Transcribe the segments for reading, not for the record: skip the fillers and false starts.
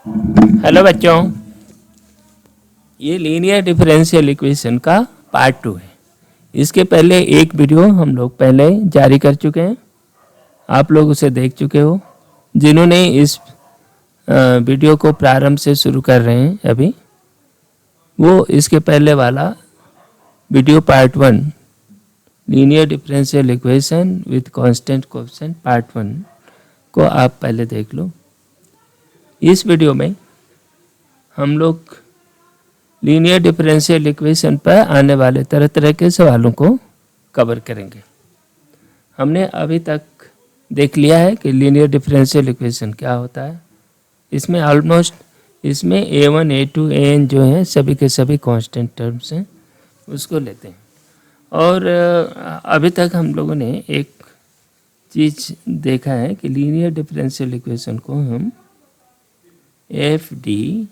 Hello बच्चों, ये linear differential equation का पार्ट 2 है। इसके पहले एक वीडियो हम लोग पहले जारी कर चुके हैं, आप लोग उसे देख चुके हो। जिन्होंने इस वीडियो को प्रारंभ से शुरू कर रहे हैं अभी, वो इसके पहले वाला video part 1 linear differential equation with constant coefficient part 1 को आप पहले देख लो। इस वीडियो में हम लोग लीनियर डिफरेंशियल इक्वेशन पर आने वाले तरह तरह के सवालों को कवर करेंगे। हमने अभी तक देख लिया है कि लीनियर डिफरेंशियल इक्वेशन क्या होता है। इसमें ऑलमोस्ट a1 a2 an जो हैं सभी के सभी कांस्टेंट टर्म्स हैं, उसको लेते हैं। और अभी तक हम लोगों ने एक चीज़ देखा है कि लीनियर डिफरेंशियल इक्वेशन को हम F D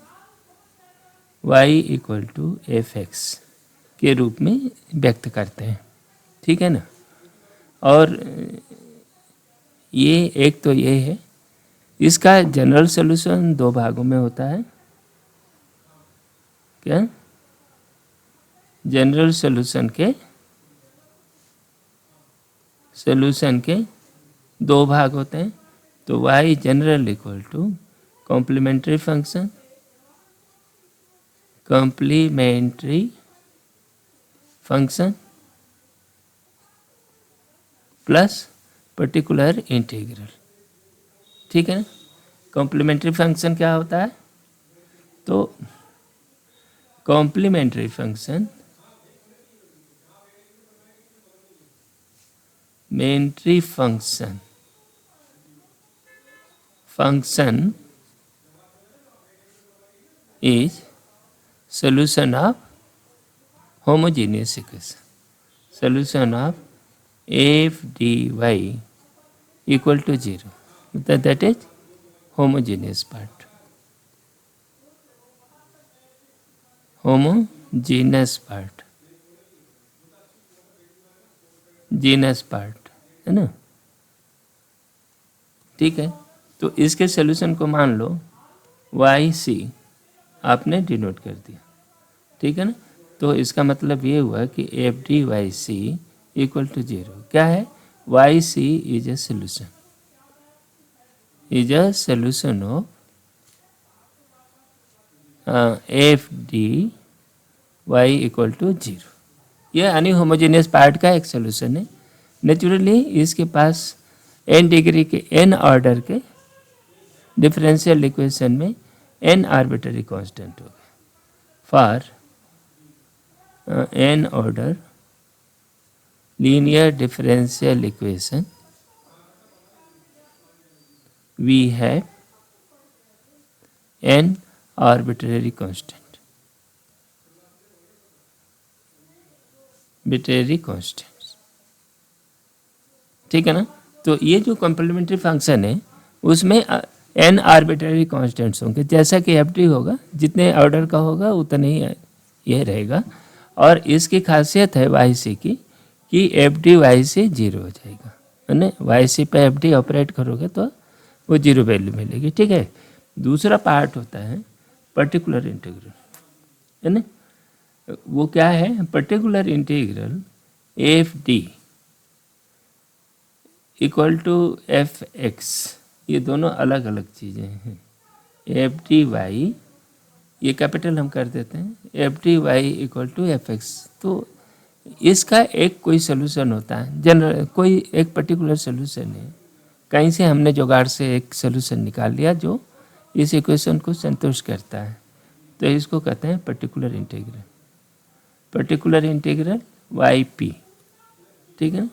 y equal to F X के रूप में व्यक्त करते हैं, ठीक है ना। और ये एक तो ये है, इसका जनरल सॉल्यूशन दो भागों में होता है। क्या जनरल सॉल्यूशन के दो भाग होते हैं। तो y general equal to complementary function plus particular integral, ठीक है ना। कॉम्प्लीमेंट्री फंक्शन क्या होता है? तो complementary function is solution of homogeneous equation. Solution of f dy equal to 0. That is homogeneous part. Genus part है ना, ठीक है। तो इसके सॉल्यूशन को मान लो वाई सी आपने डिनोट कर दिया, ठीक है ना। तो इसका मतलब ये हुआ कि F D Y C equal to 0 क्या है? Y C is a solution of F D Y equal to 0। यह अनहोमोजेनियस पार्ट का एक सॉल्यूशन है। नेचुरली इसके पास n डिग्री के n ऑर्डर के डिफरेंशियल इक्वेशन में n आर्बिट्ररी कांस्टेंट होगा। For n order linear differential equation we have n arbitrary constant, ठीक है ना। तो ये जो कॉम्प्लीमेंट्री फंक्शन है उसमें n आर्बिट्ररी कांस्टेंट्स होंगे। जैसा कि एफ डी होगा, जितने ऑर्डर का होगा उतना ही यह रहेगा। और इसकी खासियत है वाई सी की कि एफ डी वाई से 0 हो जाएगा, है ना। वाई सी पे एफ डी ऑपरेट करोगे तो वो 0 वैल्यू मिलेगी, ठीक है। दूसरा पार्ट होता है पर्टिकुलर इंटीग्रल, है ना। वो क्या है? Particular integral F D equal to F X. ये दोनों अलग अलग चीज़ें हैं। एफ डी वाई, ये कैपिटल हम कर देते हैं, F D Y equal to F X. तो इसका एक कोई सोल्यूशन होता है, जनरल कोई एक पर्टिकुलर सोल्यूशन है। कहीं से हमने जुगाड़ से एक सोल्यूशन निकाल लिया जो इस इक्वेशन को संतुष्ट करता है, तो इसको कहते हैं पर्टिकुलर इंटीग्रल वाई पी, ठीक है ना।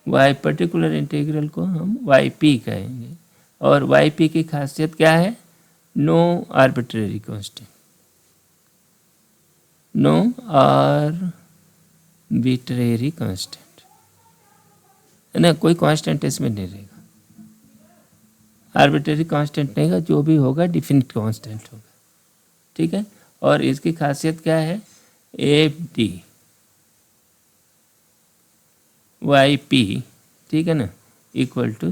वाई पर्टिकुलर इंटीग्रल को हम वाई पी कहेंगे। और वाई पी की खासियत क्या है? नो आर्बिट्ररी कांस्टेंट, है ना। कोई कांस्टेंट इसमें नहीं रहेगा, आर्बिट्ररी कांस्टेंट नहीं होगा, जो भी होगा डिफिनिट कांस्टेंट होगा, ठीक है। और इसकी खासियत क्या है? एफ डी वाई पी, ठीक है ना, इक्वल टू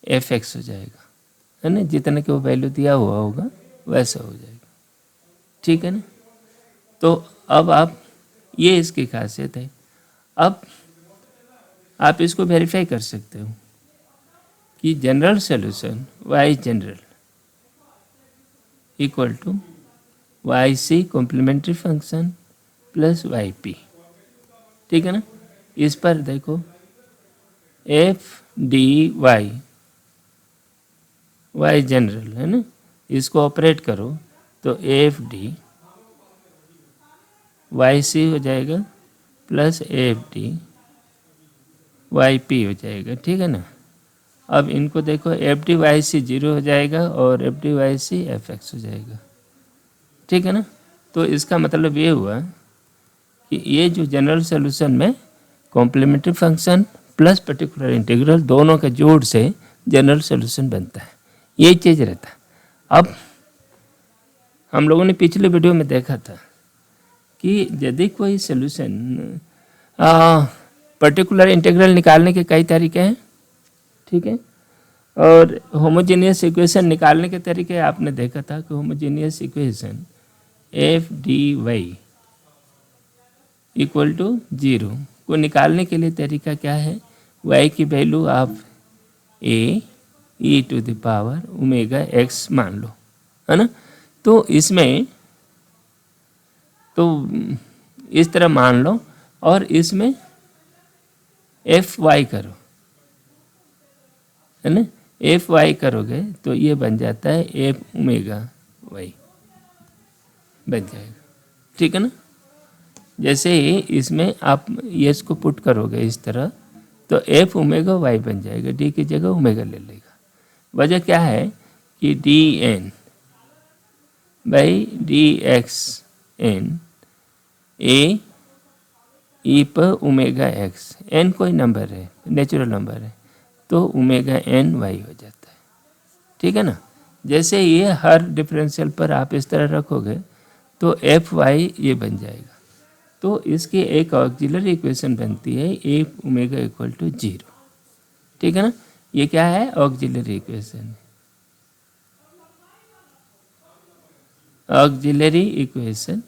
एफ एक्स हो जाएगा, है ना, जितने की वो वैल्यू दिया हुआ होगा वैसा हो जाएगा, ठीक है ना। तो अब आप, ये इसकी खासियत है। अब आप इसको वेरीफाई कर सकते हो कि general solution Y general equal to Y C complementary function plus Y P, ठीक है ना। इस पर देखो F D Y, Y general है ना, इसको ऑपरेट करो तो एफ डी वाई सी हो जाएगा plus F D Y P हो जाएगा, ठीक है ना। अब इनको देखो, एफ डी वाई सी 0 हो जाएगा और F D Y C F X हो जाएगा, ठीक है ना। तो इसका मतलब ये हुआ कि ये जो जनरल सोल्यूशन में complementary function plus particular integral दोनों के जोड़ से जनरल सोल्यूशन बनता है, ये चीज़ रहता है। अब हम लोगों ने पिछले वीडियो में देखा था कि यदि कोई सोल्यूशन पर्टिकुलर इंटीग्रल निकालने के कई तरीके हैं, ठीक है, और होमोजेनियस इक्वेशन निकालने के तरीके आपने देखा था कि homogeneous equation F D Y equal to 0 को निकालने के लिए तरीका क्या है, y की वैल्यू आप a e to the power omega x मान लो, है ना। तो इसमें तो इस तरह मान लो और इसमें एफ वाई करो, है ना। एफ वाई करोगे तो ये बन जाता है एफ ओमेगा वाई बन जाएगा, ठीक है ना। जैसे ही इसमें आप ये इसको पुट करोगे इस तरह तो एफ ओमेगा वाई बन जाएगा, डी की जगह ओमेगा ले लेगा। वजह क्या है कि d n by D x n a e पर ओमेगा एक्स, एन कोई नंबर है, नेचुरल नंबर है, तो ओमेगा एन वाई हो जाता है, ठीक है ना। जैसे ये हर डिफरेंशियल पर आप इस तरह रखोगे तो एफ वाई ये बन जाएगा। तो इसकी एक ऑक्सिलरी इक्वेशन बनती है एफ ओमेगा इक्वल टू 0, ठीक है ना। ये क्या है, ऑक्सिलरी इक्वेशन, ऑक्सिलरी इक्वेशन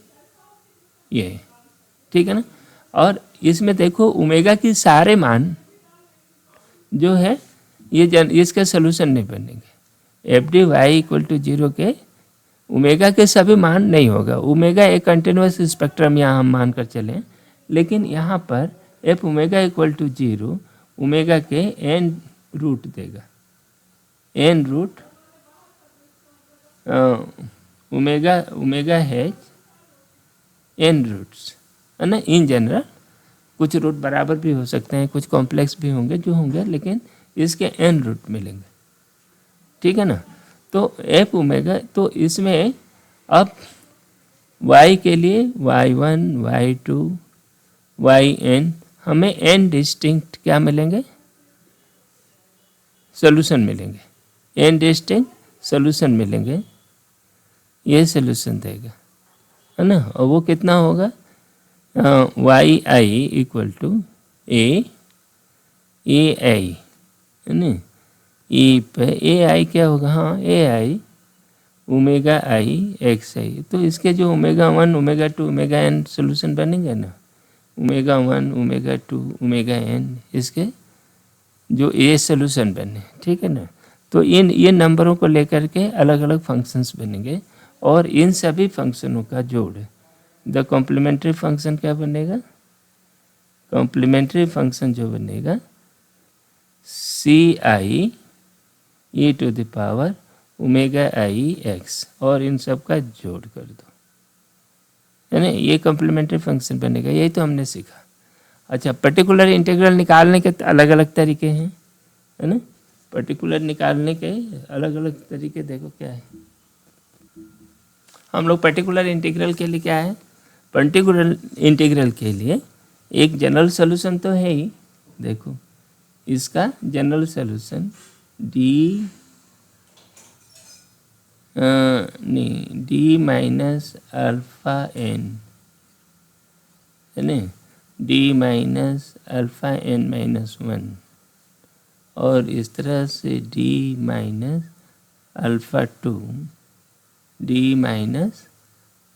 ये, ठीक है ना। और इसमें देखो ओमेगा की सारे मान जो है ये इसके सोल्यूशन नहीं बनेंगे। F D Y equal to 0 के ओमेगा के सभी मान नहीं होगा, ओमेगा एक कंटिन्यूस स्पेक्ट्रम यहाँ हम मान कर चलें, लेकिन यहाँ पर F omega equal to 0 omega के एन रूट देगा, N root omega omega has N roots, है ना। इन जनरल कुछ रूट बराबर भी हो सकते हैं, कुछ कॉम्प्लेक्स भी होंगे जो होंगे, लेकिन इसके एन रूट मिलेंगे, ठीक है ना। तो एफ ओमेगा, तो इसमें अब y के लिए y1 y2 yn हमें n डिस्टिंक्ट क्या मिलेंगे, सोल्यूशन मिलेंगे, n डिस्टिंक्ट सोल्यूशन मिलेंगे, ये सोल्यूशन देगा, है ना। और वो कितना होगा, Y I equal to A i, है ना। ई पे ए आई क्या होगा, हाँ ए आई ओमेगा आई एक्स आई। तो इसके जो omega 1 omega 2 omega N solution बनेंगे ना, ओमेगा 1 ओमेगा 2 ओमेगा एन, इसके जो ए सोल्यूशन बने, ठीक है ना। तो इन ये नंबरों को लेकर के अलग अलग फंक्शंस बनेंगे और इन सभी फंक्शनों का जोड़ द कॉम्प्लीमेंट्री फंक्शन क्या बनेगा, कॉम्प्लीमेंट्री फंक्शन जो बनेगा c i e to the power omega i x, और इन सब का जोड़ कर दो, है ना। ये कॉम्प्लीमेंट्री फंक्शन बनेगा, यही तो हमने सीखा। अच्छा, पर्टिकुलर इंटीग्रल निकालने के अलग अलग तरीके हैं, है ना। पर्टिकुलर निकालने के अलग अलग तरीके देखो क्या है। हम लोग पर्टिकुलर इंटीग्रल के लिए क्या है, पर्टिकुलर इंटीग्रल के लिए एक जनरल सोल्यूशन तो है ही, देखो इसका जनरल सोल्यूशन डी नहीं डी माइनस अल्फ़ा एन, है ना, D minus alpha N minus 1, और इस तरह से D minus alpha 2 D minus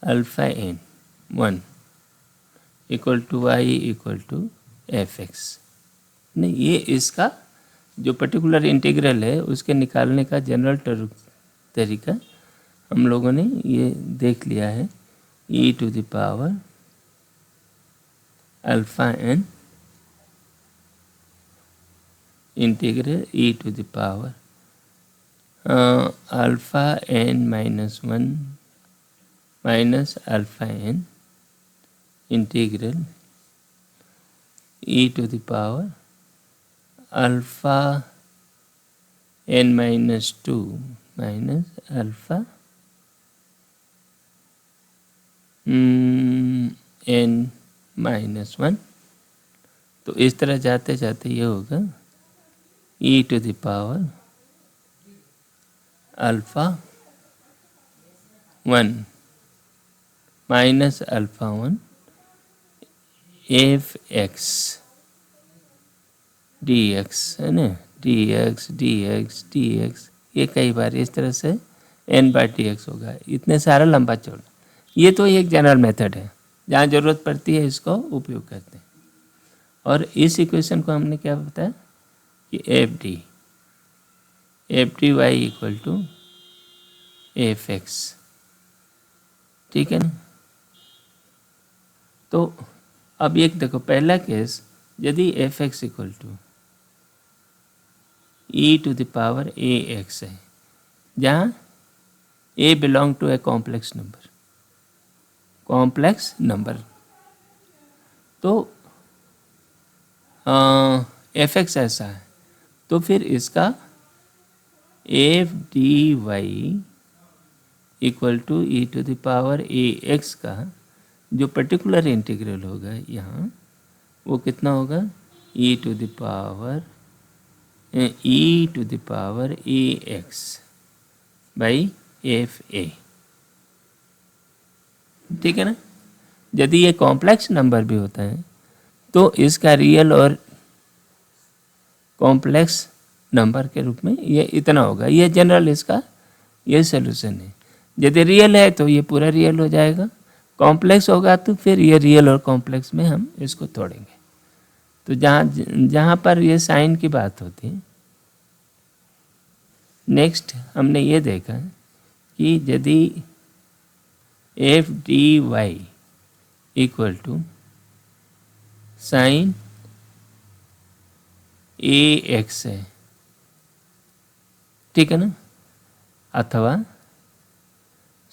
alpha N 1 equal to Y equal to F X. नहीं, ये इसका जो पर्टिकुलर इंटीग्रल है उसके निकालने का जनरल तरीका हम लोगों ने ये देख लिया है। e to the power alpha N integral e to the power alpha N minus 1 minus alpha N integral e to the power alpha N minus 2 minus alpha N minus 1। तो इस तरह जाते जाते ये होगा e to the power alpha 1 minus alpha 1 F X D X है ना, D X D X D X, ये कई बार इस तरह से एन बाई डी एक्स होगा। इतने सारा लंबा चौड़ा, ये तो एक जनरल मेथड है, जहाँ ज़रूरत पड़ती है इसको उपयोग करते हैं। और इस इक्वेशन को हमने क्या बताया कि F D Y equal to F X, ठीक है ना। तो अब एक देखो, पहला केस यदि F X equal to e to the power A X है, जहाँ a belong to a complex number, तो एफ एक्स ऐसा है, तो फिर इसका F D Y equal to E to the power A X का जो पर्टिकुलर इंटीग्रल होगा यहाँ, वो कितना होगा e to the power A X by F A, ठीक है ना। यदि ये कॉम्प्लेक्स नंबर भी होता है तो इसका रियल और कॉम्प्लेक्स नंबर के रूप में ये इतना होगा। ये जनरल इसका ये सॉल्यूशन है। यदि रियल है तो ये पूरा रियल हो जाएगा, कॉम्प्लेक्स होगा तो फिर ये रियल और कॉम्प्लेक्स में हम इसको तोड़ेंगे। तो जहाँ पर ये साइन की बात होती है, नेक्स्ट हमने ये देखा कि यदि F D Y equal to sine A X है, ठीक है ना, अथवा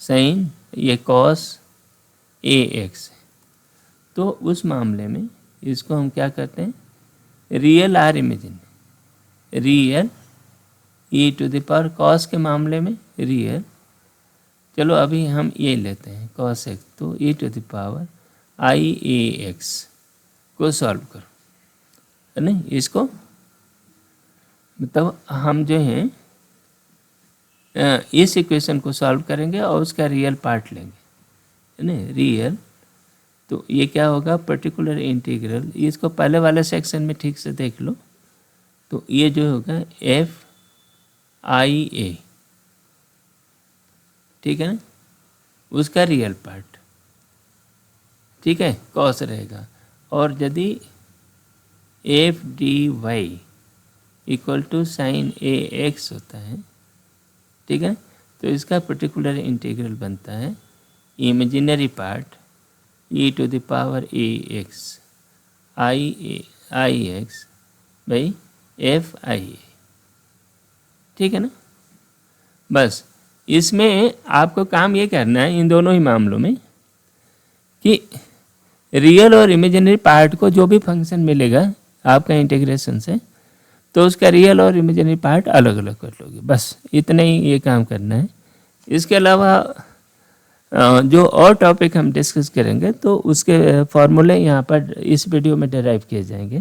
साइन ये कॉस ए एक्स है, तो उस मामले में इसको हम क्या करते हैं, real or imaginary, real e to the power cos के मामले में रियल, चलो अभी हम ये लेते हैं कॉस एक्स, तो e to the power I A X को सॉल्व करो, है ना। इसको मतलब हम जो है इस इक्वेशन को सॉल्व करेंगे और उसका रियल पार्ट लेंगे, है ना, रियल। तो ये क्या होगा, पर्टिकुलर इंटीग्रल, इसको पहले वाले सेक्शन में ठीक से देख लो। तो ये जो होगा एफ आई ए, ठीक है ना, उसका रियल पार्ट, ठीक है, कॉस रहेगा। और यदि F D Y equal to sine A X होता है, ठीक है, तो इसका पर्टिकुलर इंटीग्रल बनता है imaginary part e to the power A x i x by f i a, ठीक है ना। बस इसमें आपको काम ये करना है इन दोनों ही मामलों में कि रियल और इमेजिनरी पार्ट को जो भी फंक्शन मिलेगा आपका इंटीग्रेशन से, तो उसका रियल और इमेजिनरी पार्ट अलग अलग कर लोगे, बस इतना ही ये काम करना है। इसके अलावा जो और टॉपिक हम डिस्कस करेंगे तो उसके फॉर्मूले यहाँ पर इस वीडियो में डिराइव किए जाएंगे,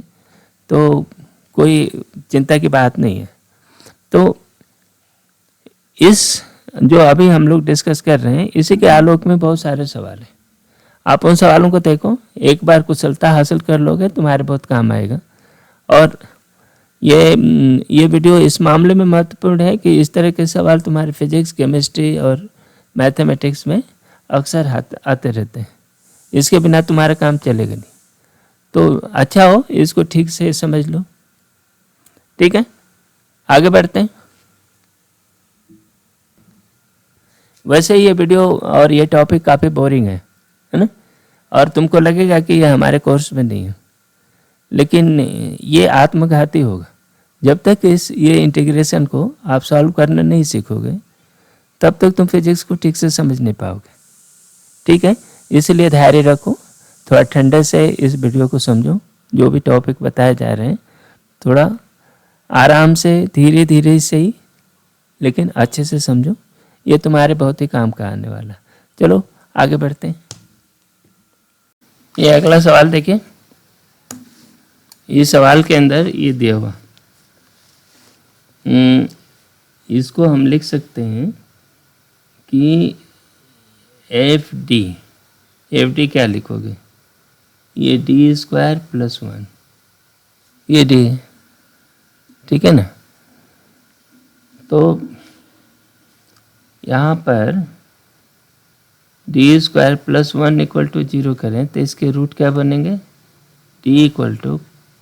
तो कोई चिंता की बात नहीं है। तो इस जो अभी हम लोग डिस्कस कर रहे हैं, इसी के आलोक में बहुत सारे सवाल हैं। आप उन सवालों को देखो, एक बार कुशलता हासिल कर लोगे तुम्हारे बहुत काम आएगा। और ये वीडियो इस मामले में महत्वपूर्ण है कि इस तरह के सवाल तुम्हारे फिजिक्स, केमिस्ट्री और मैथमेटिक्स में अक्सर आते रहते हैं। इसके बिना तुम्हारा काम चलेगा नहीं। तो अच्छा हो इसको ठीक से समझ लो। ठीक है, आगे बढ़ते हैं। वैसे ये वीडियो और ये टॉपिक काफ़ी बोरिंग है ना, और तुमको लगेगा कि ये हमारे कोर्स में नहीं है, लेकिन ये आत्मघाती होगा। जब तक ये इंटीग्रेशन को आप सॉल्व करना नहीं सीखोगे तब तक तुम फिजिक्स को ठीक से समझ नहीं पाओगे। ठीक है, इसलिए धैर्य रखो, थोड़ा ठंडे से इस वीडियो को समझो। जो भी टॉपिक बताए जा रहे हैं थोड़ा आराम से, धीरे धीरे सही, लेकिन अच्छे से समझो। ये तुम्हारे बहुत ही काम का आने वाला। चलो आगे बढ़ते हैं। ये अगला सवाल देखिए। इस सवाल के अंदर ये दिया हुआ, इसको हम लिख सकते हैं कि एफ डी क्या लिखोगे? ये डी स्क्वायर प्लस 1, ये डी है, ठीक है ना। तो यहाँ पर D square plus 1 equal to 0 करें तो इसके रूट क्या बनेंगे? D equal to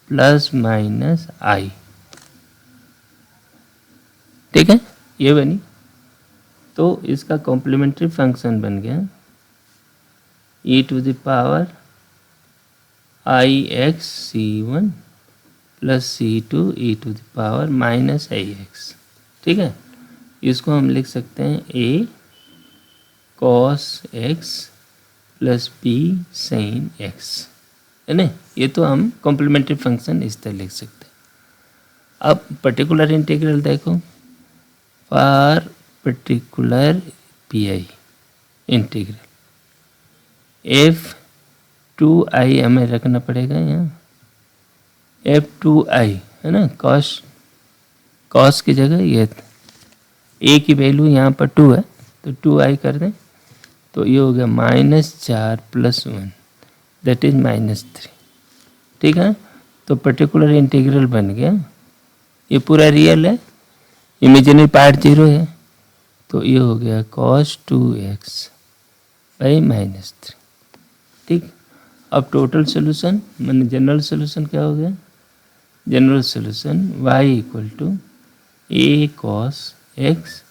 plus minus i. ठीक है, ये बनी। तो इसका कॉम्प्लीमेंट्री फंक्शन बन गया e to the power I X C one plus C two E to the power minus I x. ठीक है, इसको हम लिख सकते हैं a cos x plus b sin x, है ना। ये तो हम कॉम्प्लीमेंट्री फंक्शन इस तरह लिख सकते हैं। अब पर्टिकुलर इंटीग्रल देखो, for particular P I integral f2i हमें रखना पड़ेगा यहाँ, f2i है ना। cos की जगह ये a की वैल्यू यहाँ पर 2 है तो 2i कर दें, तो ये हो गया -4 + 1 दैट इज -3। ठीक है, तो पर्टिकुलर इंटीग्रल बन गया। ये पूरा रियल है, इमेजिनरी पार्ट 0 है, तो ये हो गया cos 2x / -3। ठीक, अब टोटल सोल्यूशन मैंने जनरल सोल्यूशन क्या हो गया? General solution y = a cos x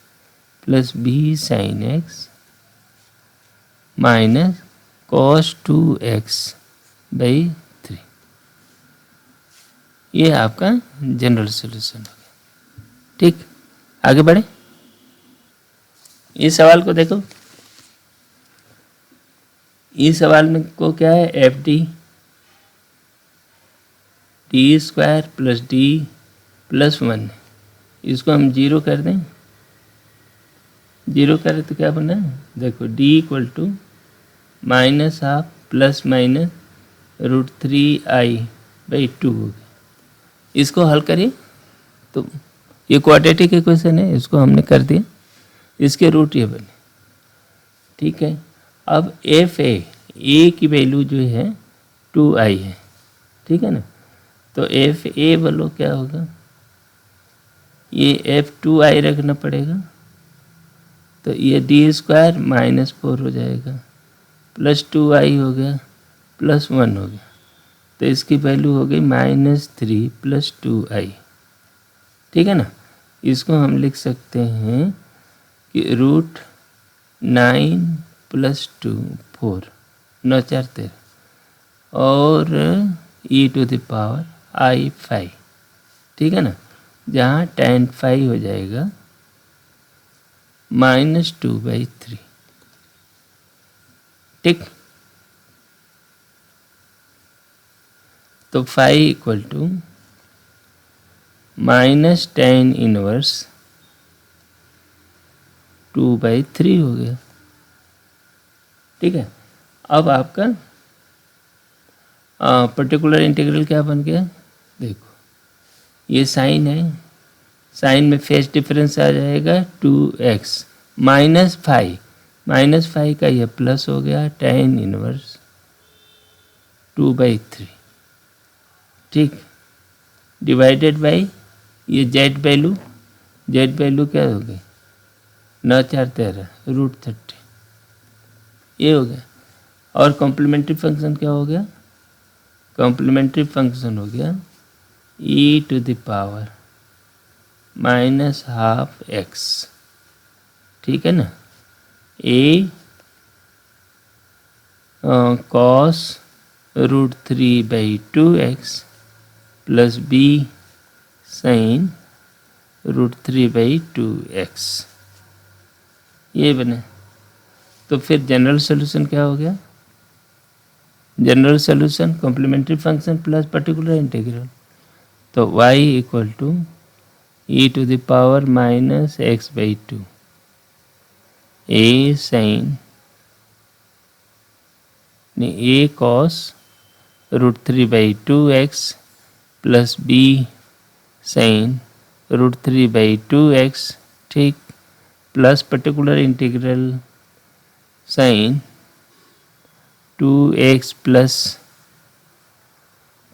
plus b sin x minus cos 2x / 3। ये आपका जनरल सोल्यूशन हो गया। ठीक, आगे बढ़े। इस सवाल को देखो, इस सवाल में को क्या है? F D square plus D plus 1, इसको हम 0 कर दें। 0 करें तो क्या बना? देखो D equal to -½ plus minus √3i/2 हो गया। इसको हल करिए तो ये क्वाड्रेटिक इक्वेशन है, इसको हमने कर दिया, इसके रूट ये बने। ठीक है, अब एफ ए की वैल्यू जो है 2i है, ठीक है ना। तो एफ ए बोलो क्या होगा? ये f2i रखना पड़ेगा, तो ये डी स्क्वायर -4 हो जाएगा, प्लस 2i हो गया, प्लस 1 हो गया, तो इसकी वैल्यू हो गई -3 + 2i। ठीक है ना, इसको हम लिख सकते हैं कि √9 + 2 4 9 4 13 और e⁵ i5। ठीक है ना, जहाँ tan 5 हो जाएगा -2/3। ठीक, तो 5 = -tan 1 2/3 हो गया। ठीक है, अब आपका पर्टिकुलर इंटीग्रल क्या बन गया? देखो ये साइन है, साइन में फेस डिफरेंस आ जाएगा 2x -5 का ये प्लस हो गया tan 1 2/3। ठीक, डिवाइडेड बाई ये जेड वैल्यू क्या हो गई 9 4 13 √30 ये हो गया। और कॉम्प्लीमेंट्री फंक्शन क्या हो गया? कॉम्प्लीमेंट्री फंक्शन हो गया e⁻² -12x, ठीक है ना। a cos √3/2x plus b sin √3/2x ये बने। तो फिर जनरल सॉल्यूशन क्या हो गया? General solution complementary function plus particular integral. तो y equal to e⁻−x/2 a sin a cos √3/2x plus b sin √3/2x, ठीक, plus particular integral sin 2x plus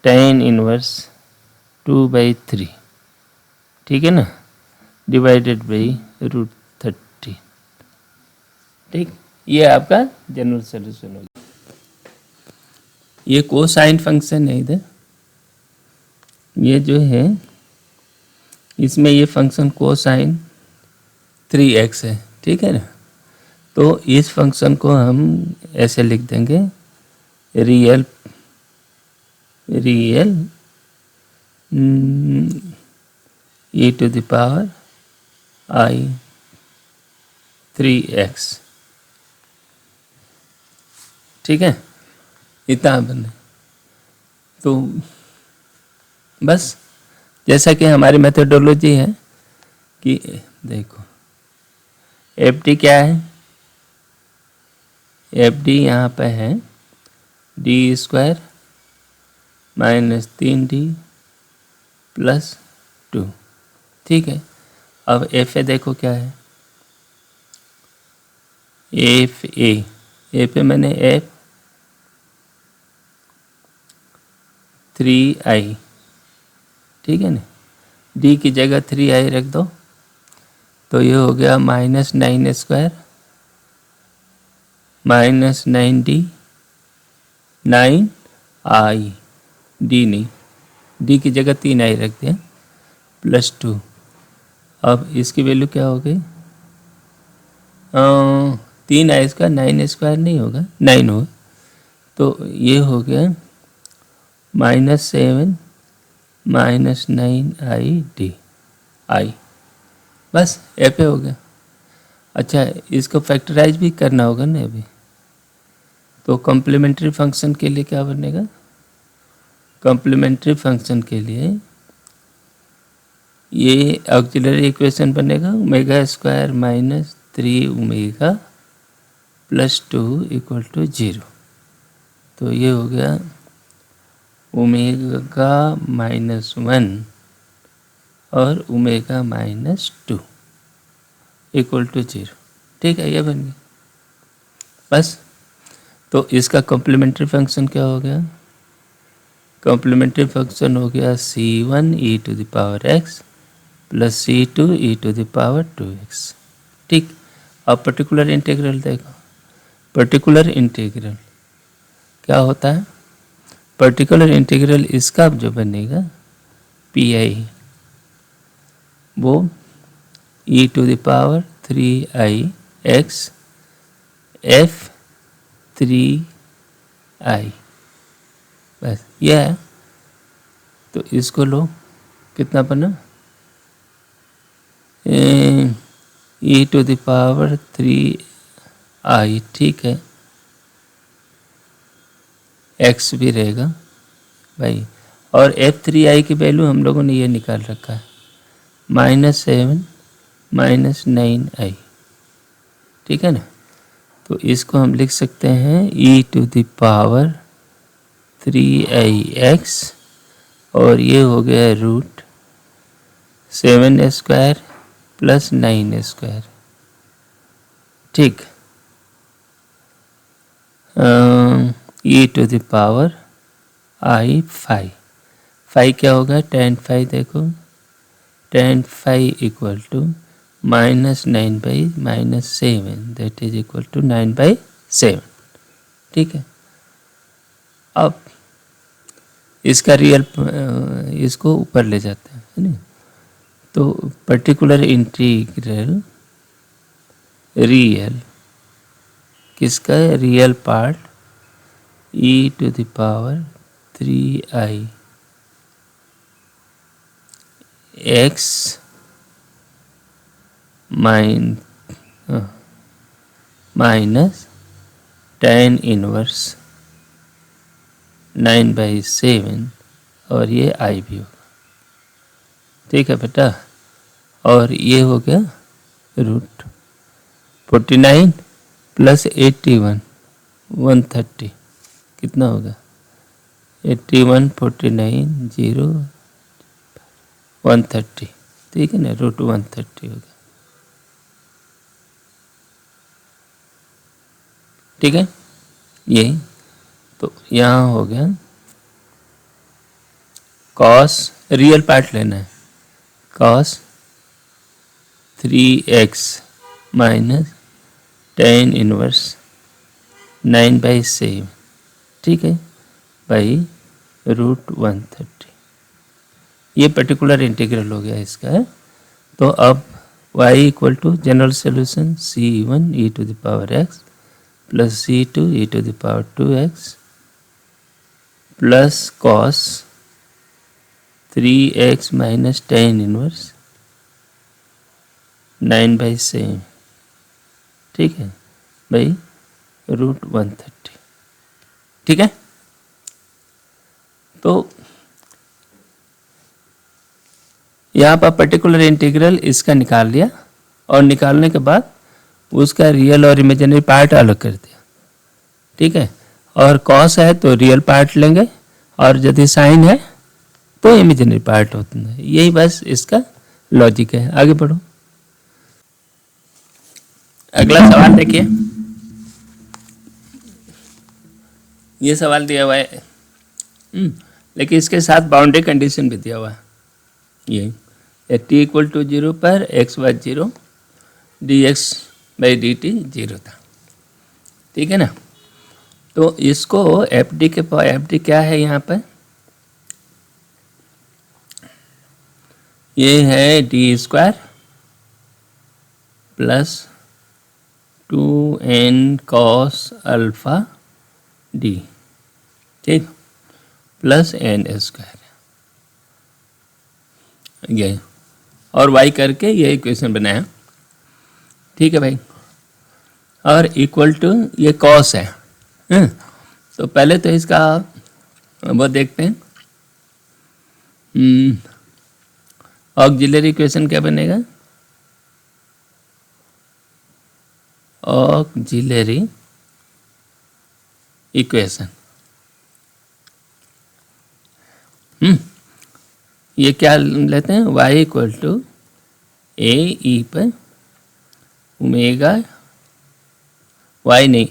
tan inverse 2/3, ठीक है ना, डिवाइडेड बाई √30, ठीक। ये आपका जनरल सॉल्यूशन हो गया। ये कोसाइन फंक्शन है इधर, ये जो है इसमें ये फंक्शन कोसाइन 3x है, ठीक है ना। तो इस फंक्शन को हम ऐसे लिख देंगे रियल e⁻⁻3x, ठीक है, इतना बने। तो बस जैसा कि हमारी मेथोडोलॉजी है कि देखो एफ डी क्या है, एफ डी यहाँ पे है d² -3d + 2, ठीक है। अब एफ ए देखो क्या है, एफ ए मैंने एफ 3i, ठीक है ना, डी की जगह 3i रख दो तो ये हो गया -9² -9d 9i, डी नहीं, डी की जगह 3i रख दिया +2। अब इसकी वैल्यू क्या हो गई, 3i² 9² नहीं होगा, 9 होगा, तो ये हो गया -7 -9i i, बस एफ ए हो गया। अच्छा, इसको फैक्टराइज भी करना होगा ना अभी, तो कॉम्प्लीमेंट्री फंक्शन के लिए क्या बनेगा, कॉम्प्लीमेंट्री फंक्शन के लिए ये ऑक्सिलरी इक्वेशन बनेगा ω² -3ω + 2 = 0। तो ये हो गया ω -1 और ω -2 = 0, ठीक है, ये बन गया बस। तो इसका कॉम्प्लीमेंट्री फंक्शन क्या हो गया, कॉम्प्लीमेंट्री फंक्शन हो गया c1e⁻x + c2e⁻2x, ठीक। अब पर्टिकुलर इंटीग्रल देखो, पर्टिकुलर इंटीग्रल क्या होता है, पर्टिकुलर इंटीग्रल इसका जो बनेगा pi वो e⁻3ix f3i, बस यह है। तो इसको लो, कितना बना e⁻3i, ठीक है, x भी रहेगा भाई, और f3i की वैल्यू हम लोगों ने ये निकाल रखा है -7 -9i, ठीक है ना। तो इसको हम लिख सकते हैं e⁻3ix और ये हो गया √7² + 9², ठीक, e⁻i5 क्या होगा, tan 5 देखो tan phi equal to -9/-7, that is equal to 9/7। ठीक है, अब इसका रियल इसको ऊपर ले जाते हैं, है ना। तो पर्टिकुलर इंटीग्रल रियल किसका है, real part e⁻³ x minus tan inverse 9/7, और ये आई भी होगा। ठीक है बेटा, और ये हो गया √49 + 81 130, कितना होगा 81 49 0 130, ठीक है ना, √130 होगा। ठीक है, यही तो यहाँ हो गया cos, रियल पार्ट लेना है, cos 3x minus tan inverse 9/7, ठीक है, बाई √130। ये पर्टिकुलर इंटीग्रल हो गया इसका है। तो अब y equal to general solution c1 e⁻x plus c2 e⁻2x plus cos 3x minus tan inverse 9/7, ठीक है, बाई √130। ठीक है, तो यहाँ पर पर्टिकुलर इंटीग्रल इसका निकाल लिया, और निकालने के बाद उसका रियल और इमेजिनरी पार्ट अलग कर दिया। ठीक है, और कॉस है तो रियल पार्ट लेंगे, और यदि साइन है तो इमेजिनरी पार्ट होता है। यही बस इसका लॉजिक है। आगे बढ़ो, अगला सवाल देखिए। ये सवाल दिया हुआ है, लेकिन इसके साथ बाउंड्री कंडीशन भी दिया हुआ है। ये t इक्वल टू 0 पर x = 0 dx/dt 0 था। ठीक है ना, तो इसको fd के fd क्या है यहाँ पर, ये है d² plus 2n cos alpha d, ठीक, प्लस n², ये और y करके ये इक्वेशन बनाया। ठीक है भाई, और इक्वल टू ये cos है। तो पहले तो इसका वो देखते हैं, ऑक्सिलरी इक्वेशन क्या बनेगा, ऑक्सिलरी इक्वेशन ये क्या लेते हैं, y equal to a e पर ओमेगा, y नहीं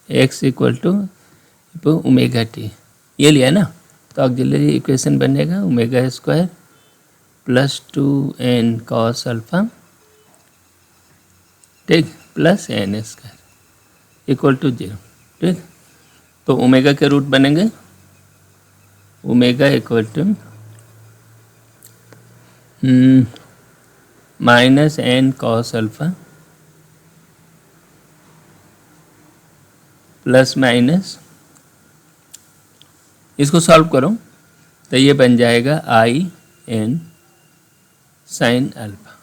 x equal to omega t, ये लिया ना। तो ऑक्सिलरी इक्वेशन बनेगा ω² प्लस 2n cos अल्फा, ठीक, प्लस n² इक्वल टू 0। ठीक, तो ओमेगा के रूट बनेंगे omega equal to -n cos alpha plus minus, इसको सॉल्व करो तो ये बन जाएगा in sin अल्फा।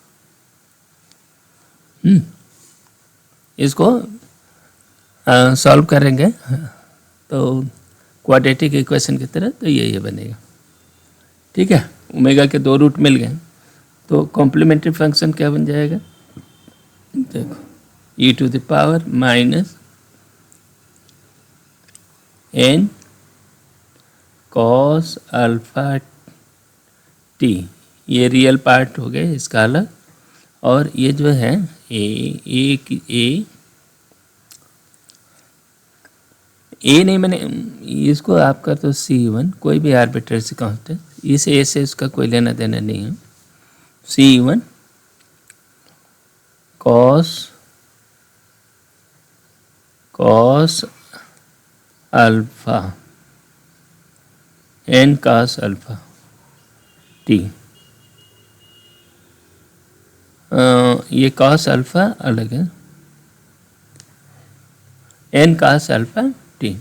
इसको सॉल्व करेंगे तो क्वाड्रेटिक इक्वेशन की तरह, तो ये बनेगा। ठीक है, ओमेगा के 2 रूट मिल गए, तो कॉम्प्लीमेंट्री फंक्शन क्या बन जाएगा, देखो e⁻ minus n cos alpha t, ये रियल पार्ट हो गए इसका अलग, और ये जो है ए नहीं, मैंने इसको आप करते हो C1, कोई भी आर्बिट्रेरी कांस्टेंट, इस ए से इसका कोई लेना देना नहीं है। C1 cos alpha n cos alpha t। ये cos अल्फा अलग है, n cos alpha t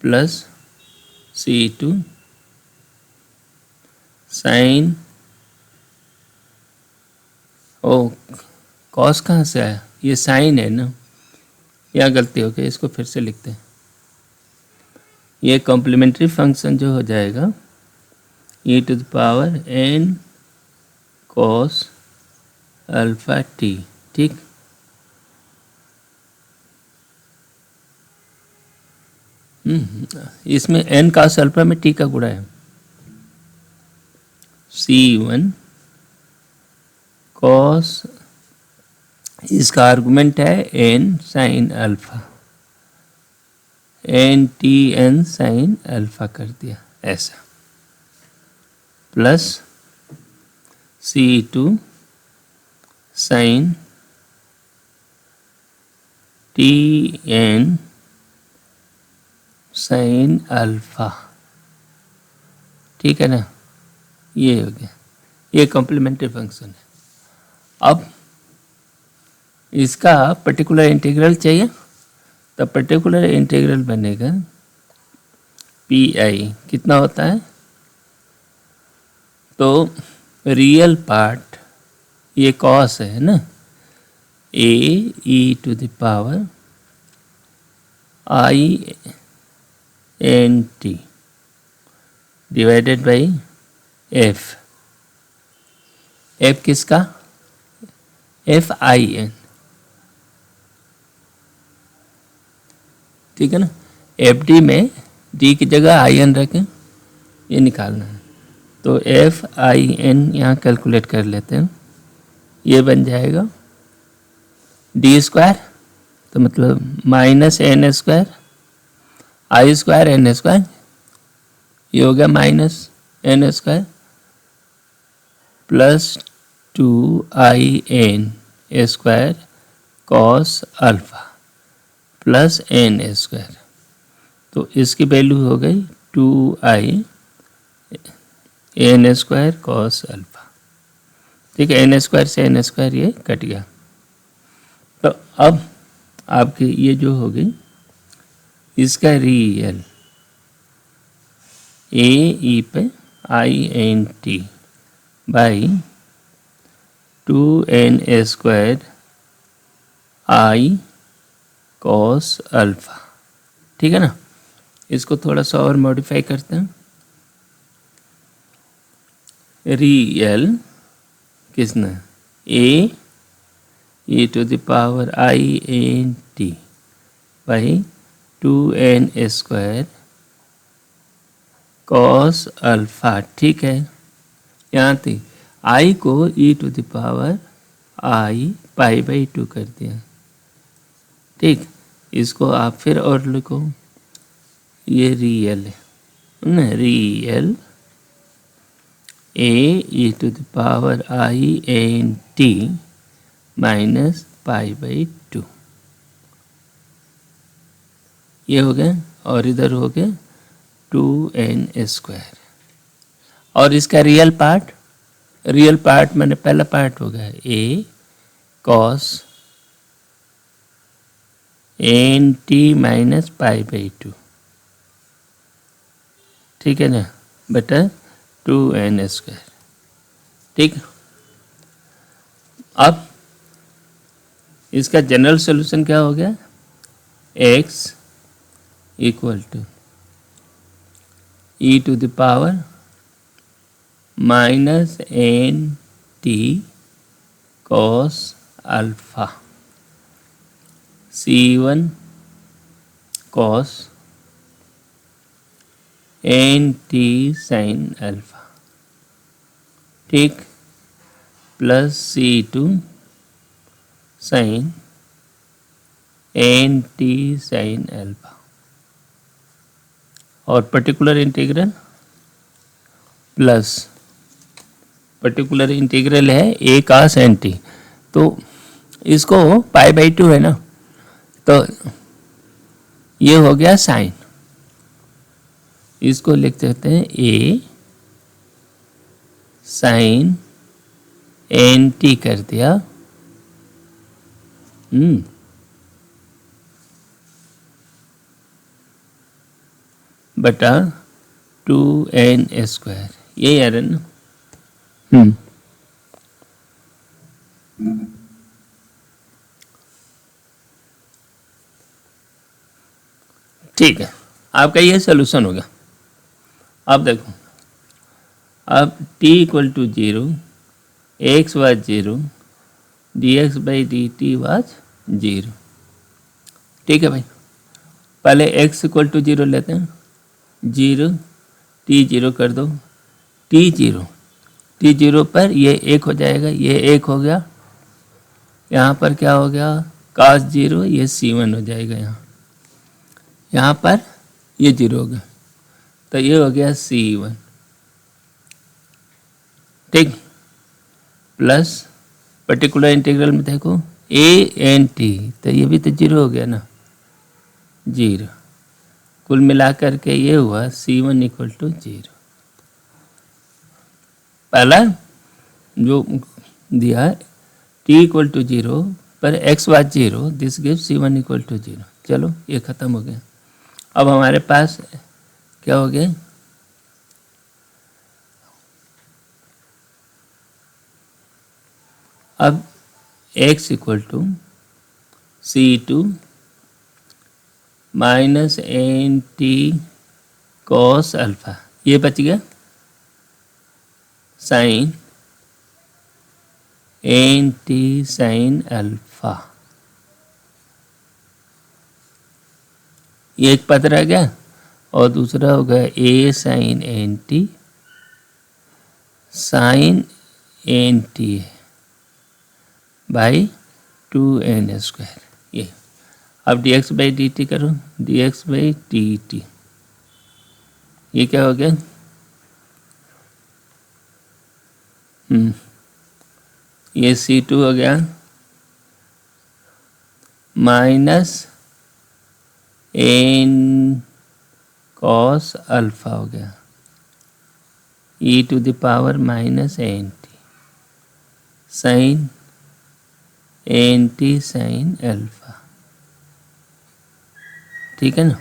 plus C2 sine, ओ कॉस कहाँ से आया, ये साइन है ना, या गलती हो गई, इसको फिर से लिखते हैं। ये कॉम्प्लीमेंट्री फंक्शन जो हो जाएगा e⁻n cos अल्फा t, ठीक। इसमें n cos अल्फा में t का गुणा है। C1 cos, इसका आर्गुमेंट है n sine alpha, n t n sine alpha कर दिया ऐसा, plus C2 sine t n sine alpha, ठीक है ना, ये हो गया, ये कॉम्प्लीमेंट्री फंक्शन है। अब इसका पर्टिकुलर इंटीग्रल चाहिए, तो पर्टिकुलर इंटीग्रल बनेगा पी कितना होता है, तो रियल पार्ट ये कॉस है ना, e⁻i n t divided by f, f किसका, fin, ठीक है ना। fd में d की जगह in रखें, ये निकालना है, तो fin यहाँ कैलकुलेट कर लेते हैं। ये बन जाएगा d स्क्वायर, तो मतलब माइनस n स्क्वायर आई स्क्वायर n स्क्वायर, ये हो गया minus n square plus 2in square cos alpha plus n square, तो इसकी वैल्यू हो गई 2i n square cos alpha, ठीक है। n स्क्वायर से n स्क्वायर ये कट गया, तो अब आपकी ये जो हो गई इसका रियल ए पे INT by 2n square i cos alpha, ठीक है ना। इसको थोड़ा सा और मॉडिफाई करते हैं, रियल किसने e⁻INT by 2n square cos alpha, ठीक है। यहाँ थी i को e⁻i π/2 कर दिया, ठीक। इसको आप फिर और लिखो, ये रियल है ना, रियल e⁻INT माइनस π/2, ये हो गया, और इधर हो गया 2n स्क्वायर, और इसका रियल पार्ट मैंने पहला पार्ट हो गया a cos NT माइनस π/2, ठीक है ना, बटा 2n स्क्वायर, ठीक। अब इसका जनरल सॉल्यूशन क्या हो गया, x equal to e⁻ minus NT cos alpha C1 cos NT sine alpha, ठीक, plus C2 sine NT sine alpha, और particular integral plus particular integral है a cos nt, तो इसको पाई बाई 2 है ना, तो ये हो गया साइन, इसको लिख सकते हैं a साइन nt कर दिया, बटा 2n², यही आ रहा है ना। ठीक है, आपका ये सोल्यूशन होगा। अब देखो, अब t equal to 0, x was 0, dx by D T was 0। ठीक है भाई, पहले x इक्वल टू 0 लेते हैं, 0 t 0 कर दो, t 0 पर ये 1 हो जाएगा, ये 1 हो गया, यहाँ पर क्या हो गया cos 0, ये c1 हो जाएगा, यहाँ पर ये 0 हो गया, तो ये हो गया c1। ठीक, प्लस पर्टिकुलर इंटीग्रल में देखो a/t, तो ये भी तो 0 हो गया ना, 0, कुल मिलाकर के ये हुआ c1 इक्वल टू 0। पहला जो दिया t इक्वल टू 0 पर x was 0, this give c1 equal to 0। चलो ये ख़त्म हो गया। अब हमारे पास क्या हो गया, अब x equal to c2 minus N T cos alpha, ये बच गया sine N T sine alpha, ये एक पद रह गया, और दूसरा हो गया a sine N T sine N T by 2n², ये। अब dx बाई डी टी करो, dx बाई डी टी, ये क्या हो गया, ये c2 हो गया माइनस एन कॉस अल्फा हो गया, e to the power minus N T sine N T sine alpha. ठीक है ना,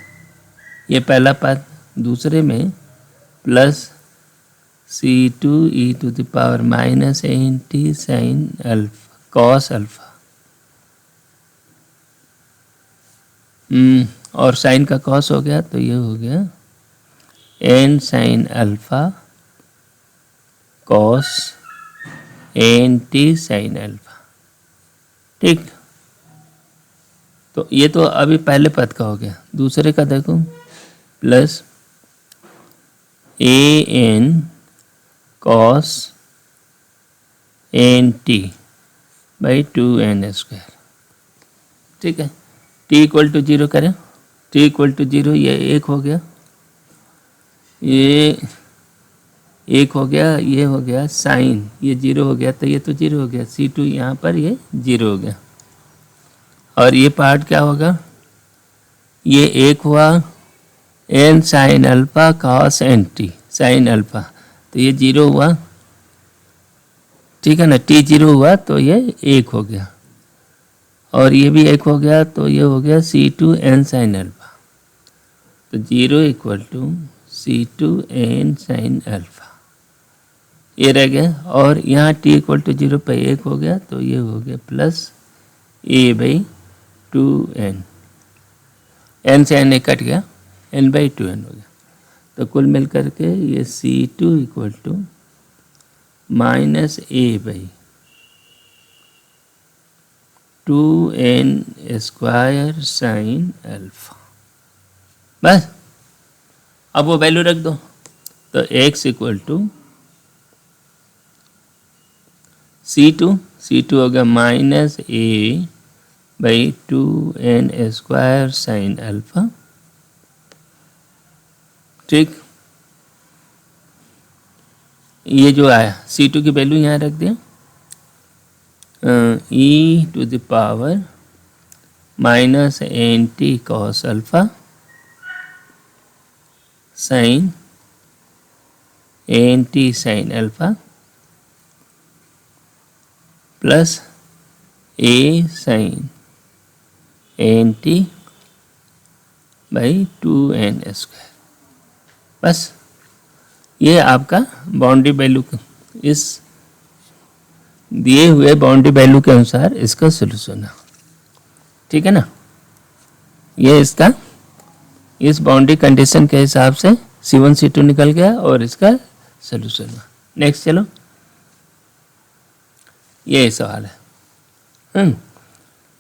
ये पहला पद, दूसरे में plus c2 e to the power minus N T sine alpha cos alpha, और साइन का कॉस हो गया, तो ये हो गया N sine alpha cos N T sine alpha. ठीक, तो ये तो अभी पहले पद का हो गया, दूसरे का देखो, plus A N cos N T by 2n²। ठीक है, t इक्वल टू 0 करें, t इक्वल टू 0, ये 1 हो गया, ये 1 हो गया, ये हो गया साइन, ये 0 हो गया, तो ये तो 0 हो गया, c2 यहाँ पर ये 0 हो गया, और ये पार्ट क्या होगा, ये 1 हुआ N sine alpha cos N T sine alpha, तो ये 0 हुआ। ठीक है ना, t 0 हुआ तो ये 1 हो गया, और ये भी 1 हो गया, तो ये हो गया c2 n साइन अल्फा, तो 0 equal to c2 n sine alpha, ये रह गया, और यहाँ t इक्वल टू 0 पर 1 हो गया, तो ये हो गया plus a by 2n, n से n कट गया, n बाई 2n हो गया, तो कुल मिल करके ये c2 equal to minus a by 2n² sine alpha. बस, अब वो वैल्यू रख दो, तो x इक्वल टू c2 हो गया minus a by 2n² sine alpha. ठीक, ये जो आया C2 की वैल्यू यहाँ रख दें, e to the power minus N T cos alpha sine N T sine alpha plus A sine N T by 2n²। बस ये आपका बाउंड्री वैल्यू इस दिए हुए बाउंड्री वैल्यू के अनुसार इसका सॉल्यूशन है। ठीक है ना, ये इसका इस बाउंड्री कंडीशन के हिसाब से C1 C2 निकल गया और इसका सॉल्यूशन हुआ। नेक्स्ट चलो, ये सवाल है।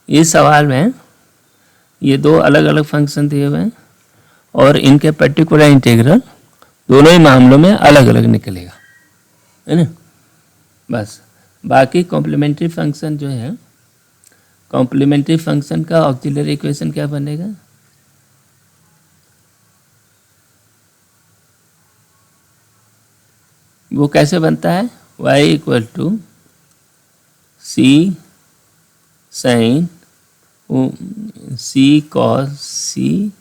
इस सवाल में ये दो अलग अलग फंक्शन दिए हुए हैं और इनके पर्टिकुलर इंटीग्रल दोनों ही मामलों में अलग अलग निकलेगा, है ना। बस बाकी कॉम्प्लीमेंट्री फंक्शन जो है, कॉम्प्लीमेंट्री फंक्शन का ऑक्सिलरी इक्वेशन क्या बनेगा, वो कैसे बनता है, y equal to C sine C cos C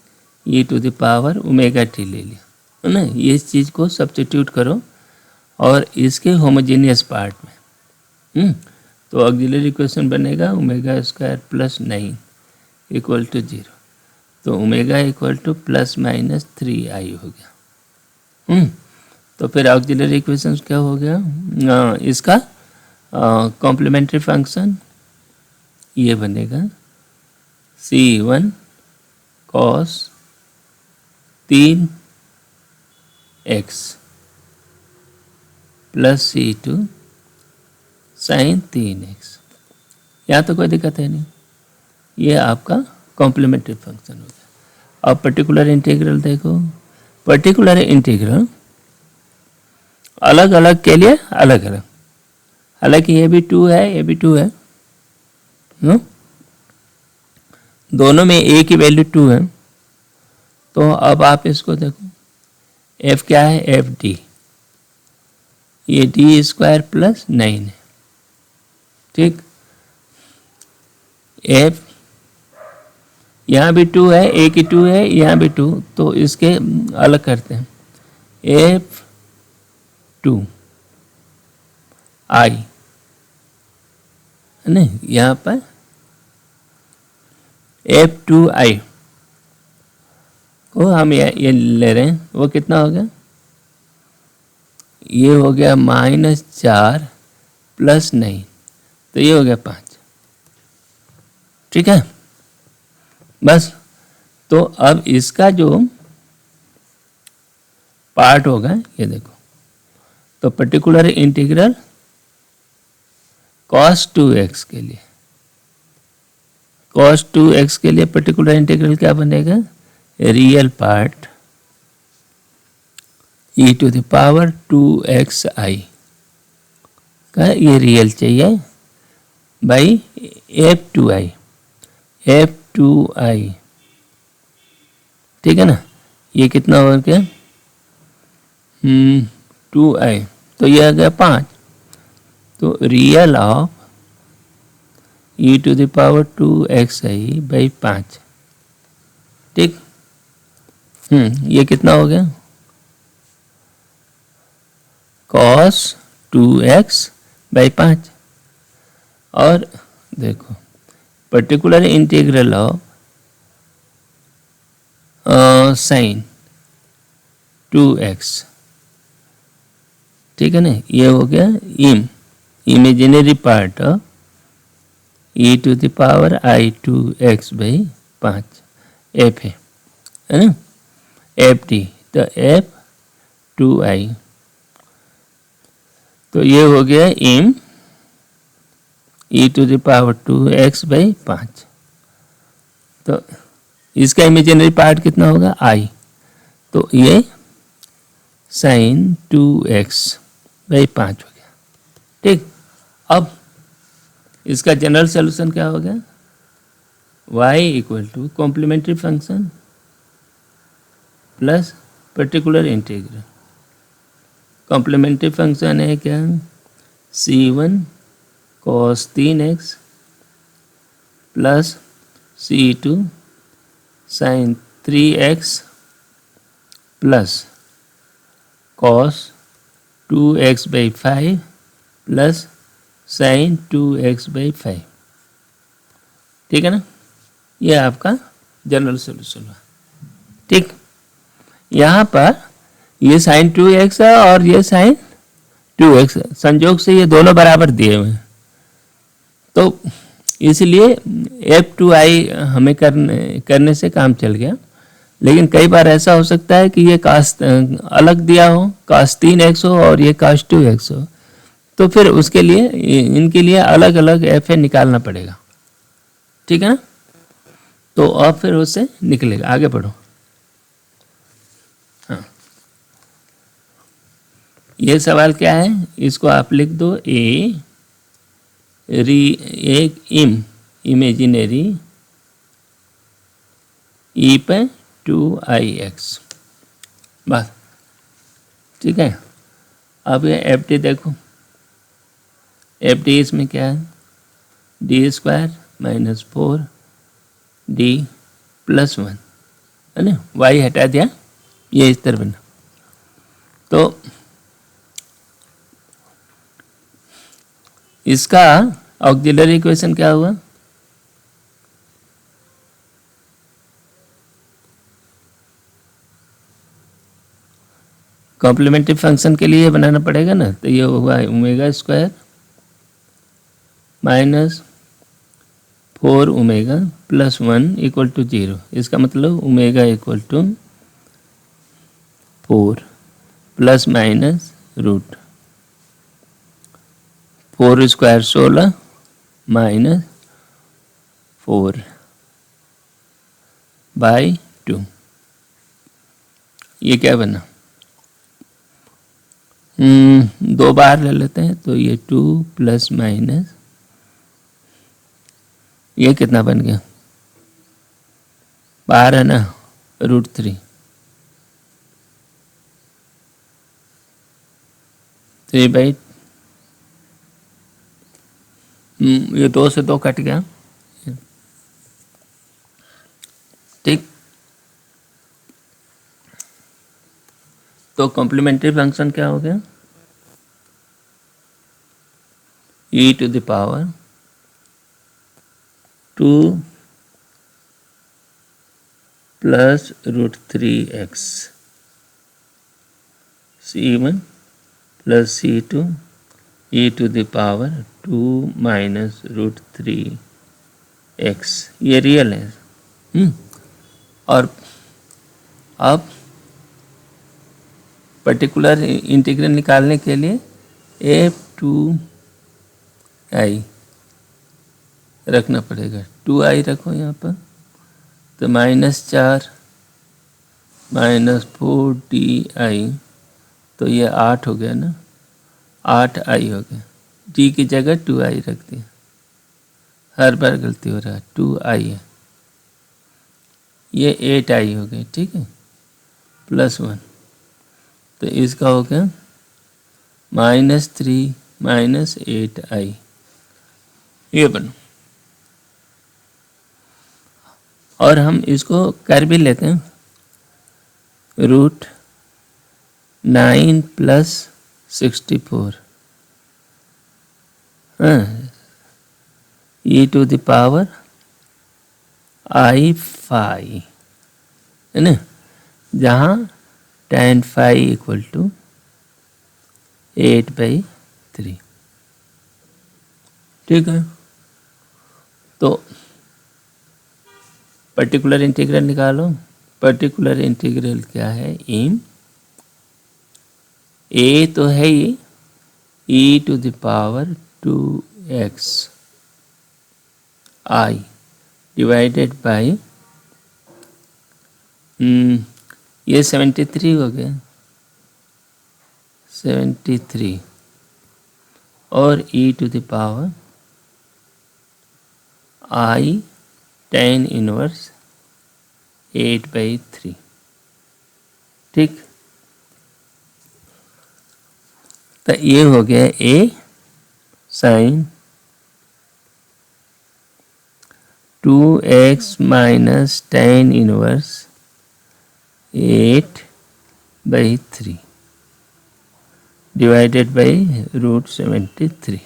E to the power omega T ले लिया, है ना। ये इस चीज़ को सब्स्टिट्यूट करो और इसके होमोजेनियस पार्ट में तो ऑक्सिलरी इक्वेशन बनेगा omega square plus 9 equal to 0। तो omega equal to plus minus 3i हो गया। तो फिर ऑक्सिलरी इक्वेशन क्या हो गया, इसका कॉम्प्लीमेंट्री फंक्शन ये बनेगा C1 cos 3x plus C2 sign 3x। यहाँ तो कोई दिक्कत है नहीं, ये आपका कॉम्प्लीमेंट्री फंक्शन हो गया। अब पर्टिकुलर इंटीग्रल देखो, पर्टिकुलर इंटीग्रल अलग अलग के लिए अलग अलग, हालांकि ये भी 2 है ये भी 2 है, दोनों में a की वैल्यू 2 है। तो अब आप इसको देखो, f क्या है, एफ डी, ये डी स्क्वायर प्लस 9 है। ठीक, f यहाँ भी 2 है, a की 2 है, यहाँ भी 2, तो इसके अलग करते हैं, f2 i है ना, यहाँ पर f2i को हम ये ले रहे हैं, वो कितना हो गया, ये हो गया -4 प्लस 9, तो ये हो गया 5। ठीक है, बस। तो अब इसका जो पार्ट होगा ये देखो, तो पर्टिकुलर इंटीग्रल cos 2x के लिए, cos 2x के लिए पर्टिकुलर इंटीग्रल क्या बनेगा, real part e to the power 2xi का ये रियल चाहिए बाई f2i, f2i। ठीक है ना, ये कितना हो गया 2i, तो ये आ गया 5। तो real of e to the power 2xi by 5। ठीक, ये कितना हो गया, cos 2x बाई 5। और देखो particular integral of sine 2x, ठीक है ना, ये हो गया imaginary part of e to the power i2x by 5 f है ना, एफ टी, तो f2i, तो ये हो गया e to the power 2x by 5। तो इसका इमेजिनरी पार्ट कितना होगा i, तो ये साइन 2x बाई 5 हो गया। ठीक, अब इसका जनरल सॉल्यूशन क्या हो गया, y equal to complementary function plus particular integral, complementary function है क्या, C1 cos 3x plus C2 sin 3x plus cos 2x/5 plus sin 2x/5। ठीक है ना, ये आपका जनरल सोल्यूशन हुआ। ठीक, यहाँ पर ये sin 2x है और ये sin 2x है, संयोग से ये दोनों बराबर दिए हुए हैं, तो इसलिए F2i हमें करने से काम चल गया। लेकिन कई बार ऐसा हो सकता है कि ये cos अलग दिया हो, cos 3x हो और ये cos 2x हो, तो फिर उसके लिए इनके लिए अलग अलग fa निकालना पड़ेगा। ठीक है ना, तो अब फिर उससे निकलेगा। आगे बढ़ो। हाँ, ये सवाल क्या है, इसको आप लिख दो एक इमेजिनरी ई पे 2ix बस। ठीक है, अब ये एफ डी देखो, एफ डी इसमें क्या है, d² - 4d + 1 है ना, y हटा दिया, ये इस तरह बना। तो इसका ऑक्सिलरी इक्वेशन क्या हुआ, कॉम्प्लीमेंट्री फंक्शन के लिए बनाना पड़ेगा ना, तो ये हुआ ω² - 4ω + 1 = 0। इसका मतलब ω = 4 ± रूट 4² 16 -4/2। ये क्या बना, दो बार ले लेते हैं, तो ये 2 ± ये कितना बन गया, बाहर है ना, √3। 3/, ये 2 से 2 कट गया। ठीक, तो कॉम्प्लीमेंट्री फंक्शन क्या हो गया, e⁻² 2 + √3x C1 + C2 e⁻² 2 - √3x, ये रियल है। और अब पर्टिकुलर इंटीग्रल निकालने के लिए F2i रखना पड़ेगा, 2i रखो यहाँ पर, तो -4 - 4di, तो ये 8 हो गया ना, 8i हो गया, d की जगह 2i रख दिया, हर बार गलती हो रहा है, 2i है, ये 8i हो गया। ठीक है, +1, तो इसका हो गया -3 - 8i, ये बनो। और हम इसको कर भी लेते हैं, √9 + 64 e⁻i⁵ है ना, जहाँ tan phi = 8/3। ठीक है, तो पर्टिकुलर इंटीग्रल निकालो। पर्टिकुलर इंटीग्रल क्या है, ए तो है ही e⁻²x i डिवाइडेड बाय, ये 73 हो गया, 73, और e⁻i tan 1 8/3। ठीक, तो ये हो गया a sine 2x minus tan inverse 8/3 divided by √73।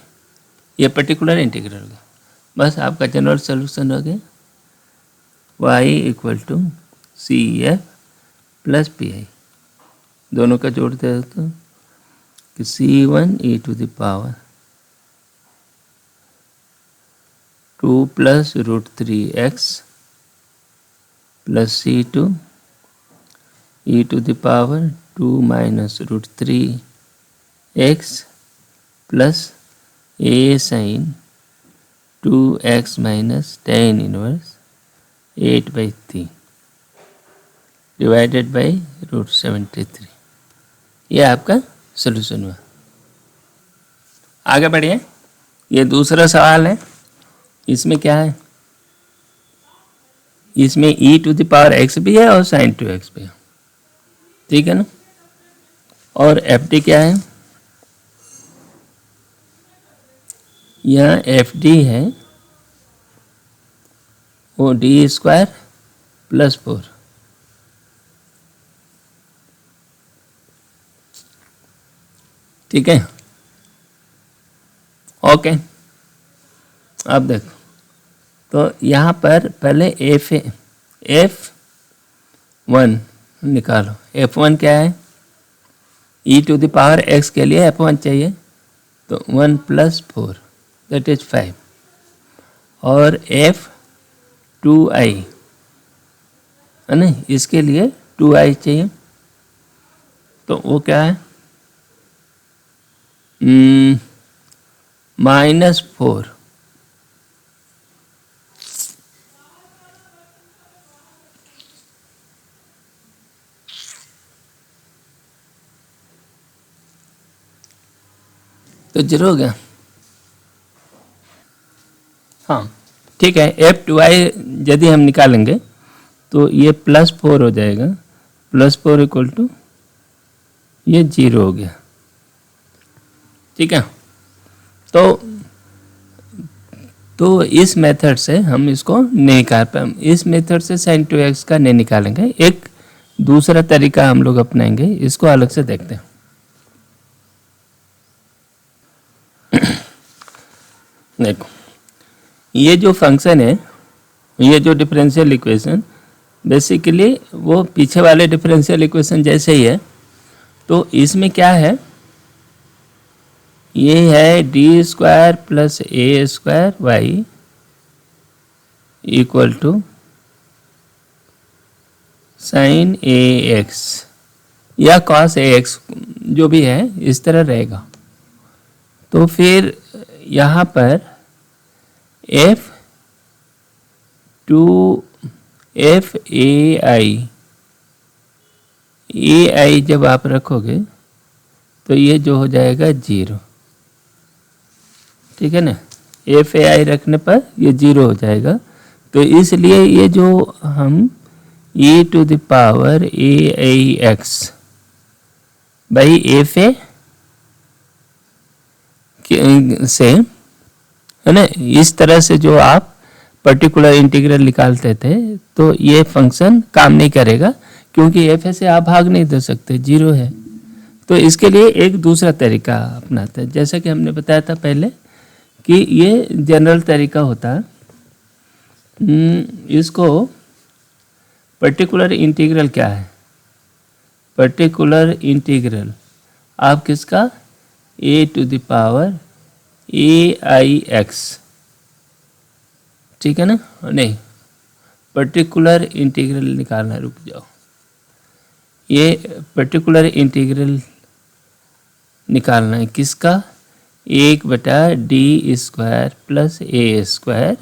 ये पर्टिकुलर इंटीग्रल होगा। बस आपका जनरल सोल्यूशन हो गया y equal to C F plus P I. दोनों का जोड़ते हो तो कि c1 e to the power 2 plus √3x plus c2 e to the power 2 minus √3x plus a sine 2x minus tan inverse 8/3 divided by √73। ये आपका solution हुआ। आगे बढ़िए। ये दूसरा सवाल है। इसमें क्या है, इसमें e to the power x भी है और sin 2x भी है, ठीक है ना। और FD क्या है, यहाँ FD है वो d² + 4। ठीक है, ओके। अब देखो तो यहाँ पर पहले F1 निकालो। F1 क्या है, e to the power x के लिए F1 चाहिए तो 1 + 4 दैट इज 5। और F2i है ना, इसके लिए 2i चाहिए तो वो क्या है -4। तो जीरो हो गया। हाँ ठीक है, F2i यदि हम निकालेंगे तो ये +4 हो जाएगा। +4 = ये 0 हो गया। ठीक है, तो इस मेथड से हम इसको नहीं निकाल पाए। इस मेथड से sin 2x का नहीं निकालेंगे। एक दूसरा तरीका हम लोग अपनाएंगे, इसको अलग से देखते हैं। देखो ये जो फंक्शन है, ये जो डिफरेंशियल इक्वेशन बेसिकली वो पीछे वाले डिफरेंशियल इक्वेशन जैसे ही है। तो इसमें क्या है, ये है d² + a² y = sin ax या cos ax, जो भी है इस तरह रहेगा। तो फिर यहाँ पर ai जब आप रखोगे तो ये जो हो जाएगा 0। ठीक है ना, FAI रखने पर ये 0 हो जाएगा। तो इसलिए ये जो हम e to the power aix by FA से, है ना, इस तरह से जो आप पर्टिकुलर इंटीग्रल निकालते थे तो ये फंक्शन काम नहीं करेगा, क्योंकि FA से आप भाग नहीं दे सकते, 0 है। तो इसके लिए एक दूसरा तरीका अपनाते हैं। जैसा कि हमने बताया था पहले कि ये जनरल तरीका होता है। इसको पर्टिकुलर इंटीग्रल क्या है, पर्टिकुलर इंटीग्रल आप किसका, a to the power aix, ठीक है ना। नहीं, पर्टिकुलर इंटीग्रल निकालना, रुक जाओ, ये पर्टिकुलर इंटीग्रल निकालना है किसका, 1/d² + a²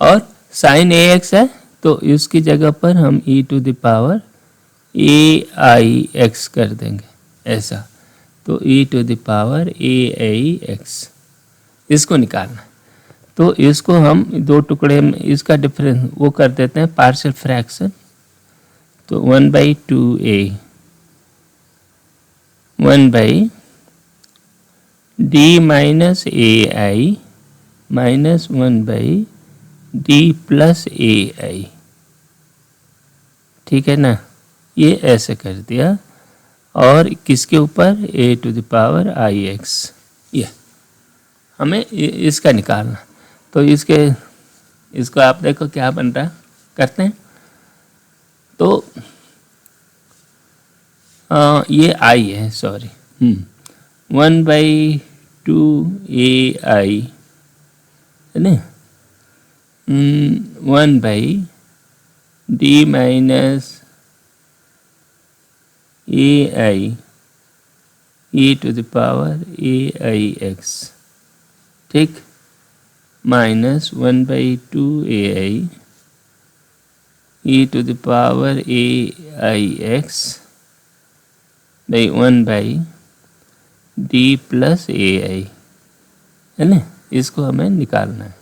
और sin ax है तो इसकी जगह पर हम e to the power aix कर देंगे ऐसा। तो e to the power aix इसको निकालना। तो इसको हम दो टुकड़े में इसका डिफरेंस वो कर देते हैं, पार्शियल फ्रैक्शन। तो 1/2a 1 by D minus A i minus 1 by D plus a आई। ठीक है ना, ये ऐसे कर दिया। और किसके ऊपर, a to the power I x. ये हमें इसका निकालना। तो इसको आप देखो क्या बन रहा, करते हैं। तो ये आई है, सॉरी, 1 बाई 2 ए आई है ना, 1 by D minus A i e to the power A I x. ठीक, minus 1 by 2 A i e to the power A I x by 1 by D plus a i, है ना। इसको हमें निकालना है।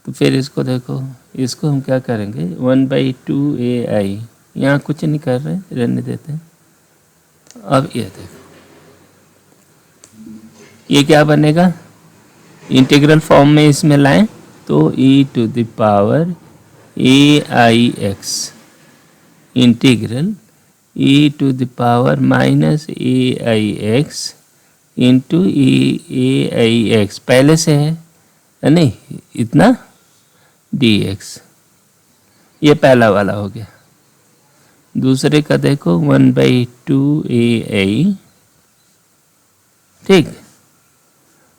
तो फिर इसको देखो, इसको हम क्या करेंगे, 1 बाई 2 ए आई, यहाँ कुछ नहीं कर रहे, रहने देते हैं। अब ये देखो, ये क्या बनेगा, इंटीग्रल फॉर्म में इसमें लाएं तो e to the power A I X integral e to the power minus A I x into A I x पहले से है नहीं, इतना डी एक्स, ये पहला वाला हो गया। दूसरे का देखो 1 बाई 2 ए आई, ठीक,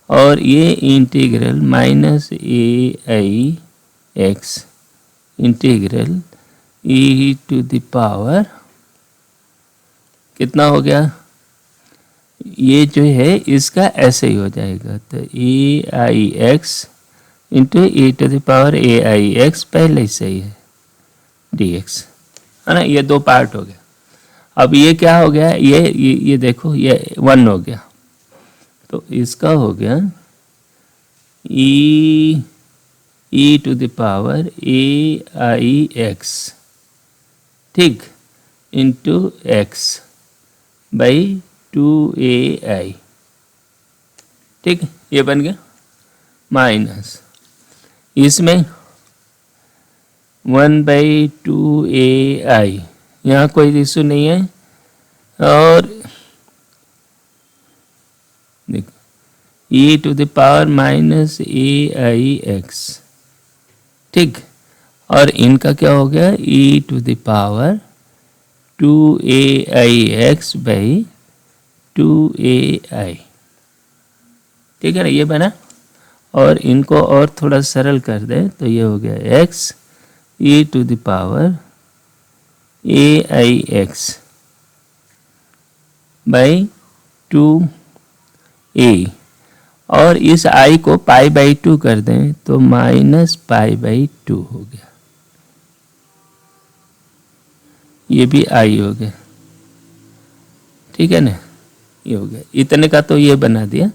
और ये integral minus A I X integral E to the power कितना हो गया, ये जो है इसका ऐसे ही हो जाएगा। तो a I x into e to the power A I x पहले ही सही है, डी एक्स, है ना। ये दो पार्ट हो गया। अब ये क्या हो गया, ये देखो, ये 1 हो गया। तो इसका हो गया e to the power A I x, ठीक, इंटू एक्स बाई 2 ए आई, ठीक, ये बन गया। माइनस इसमें 1 बाई 2 ए आई, यहाँ कोई इशू नहीं है। और देखो e to the power minus A I x, ठीक, और इनका क्या हो गया, e to the power 2 A I x by 2 ए आई, ठीक है ना, ये बना। और इनको और थोड़ा सरल कर दें तो ये हो गया x e to the power A I x by 2 A, और इस i को पाई बाई 2 कर दें तो माइनस पाई बाई 2 हो गया, ये भी i हो गया, ठीक है ना, ये हो गया। इतने का तो ये बना दिया।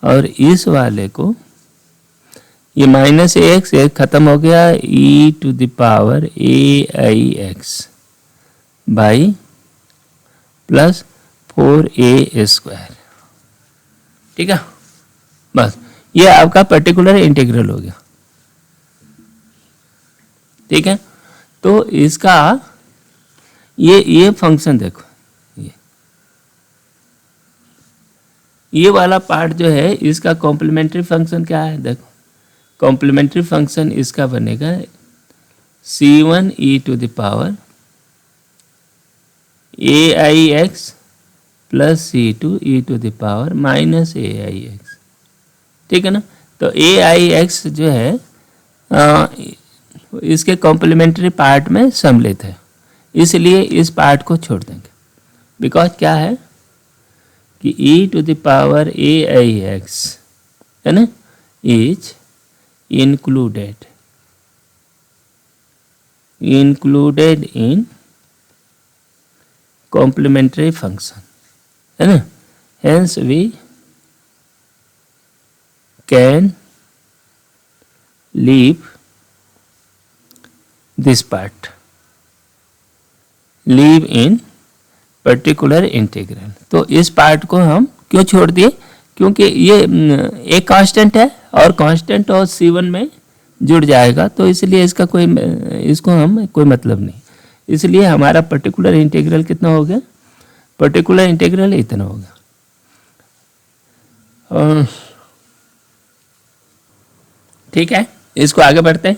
और इस वाले को ये माइनस एक्स एक खत्म हो गया, e to the power A I x by plus 4a square, ठीक है। बस ये आपका पर्टिकुलर इंटीग्रल हो गया, ठीक है। तो इसका ये फंक्शन देखो, ये वाला पार्ट जो है इसका कॉम्प्लीमेंट्री फंक्शन क्या है, देखो कॉम्प्लीमेंट्री फंक्शन इसका बनेगा c1 e to the power A I X plus c2 e to the power minus A I x, ठीक है ना। तो ए आई एक्स जो है इसके कॉम्प्लीमेंट्री पार्ट में सम्मिलित है, इसलिए इस पार्ट को छोड़ देंगे। बिकॉज क्या है कि e to the power A I X है ना is included in complementary function, है ना। hence we can leave this part, leave in particular integral. तो इस पार्ट को हम क्यों छोड़ दिए, क्योंकि ये एक कांस्टेंट है और कांस्टेंट और C1 में जुड़ जाएगा, तो इसलिए इसको हम कोई मतलब नहीं। इसलिए हमारा पर्टिकुलर इंटीग्रल कितना हो गया, पर्टिकुलर इंटीग्रल इतना हो गया। ठीक है, इसको आगे बढ़ते हैं।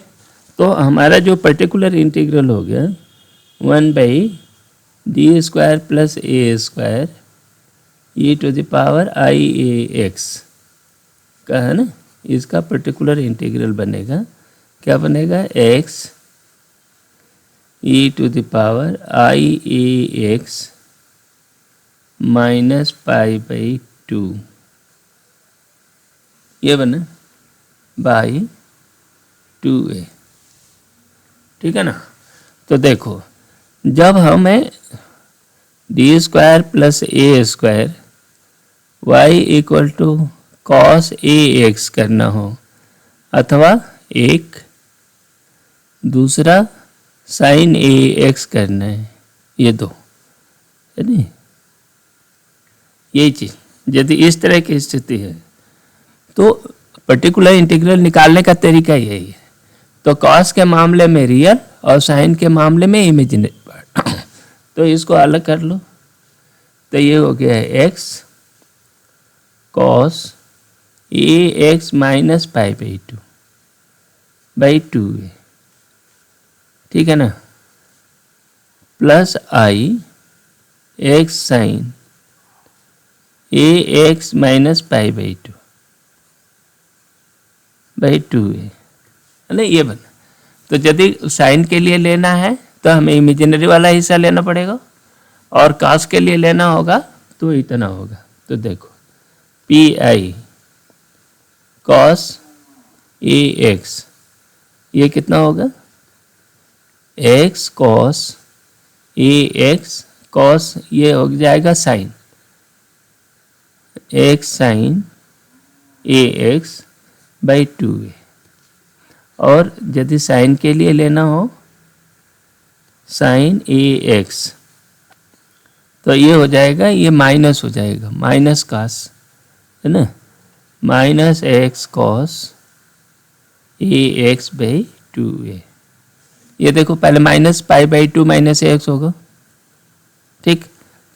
तो हमारा जो पर्टिकुलर इंटीग्रल हो गया 1/d² प्लस a² e⁻IA⁴ का है ना, इसका पर्टिकुलर इंटीग्रल बनेगा, क्या बनेगा, x e⁻IA⁴ माइनस π/2 ये बना बाई 2a। ठीक है ना। तो देखो, जब हमें d² plus a² y = cos ax करना हो, अथवा एक दूसरा sin ax करना है, ये दो है नहीं, यही चीज यदि इस तरह की स्थिति है तो पर्टिकुलर इंटीग्रल निकालने का तरीका यही है। तो cos के मामले में रियल और sin के मामले में इमेजिनरी पार्ट। तो इसको अलग कर लो, तो ये हो गया है x cos ax minus π/2 by 2a, ठीक है ना, plus i x sin ax minus π/2 by 2a, है ना, ये बना। तो यदि साइन के लिए लेना है तो हमें इमेजिनरी वाला हिस्सा लेना पड़ेगा, और cos के लिए लेना होगा तो इतना होगा। तो देखो pi cos ax ये कितना होगा, x cos ax cos ये हो जाएगा sine x sin ax by 2a, और यदि साइन के लिए लेना हो sin ax तो ये हो जाएगा, ये माइनस हो जाएगा, माइनस cos है ना, minus x cos ax by 2a। ये देखो पहले माइनस π/2 माइनस ax होगा, ठीक,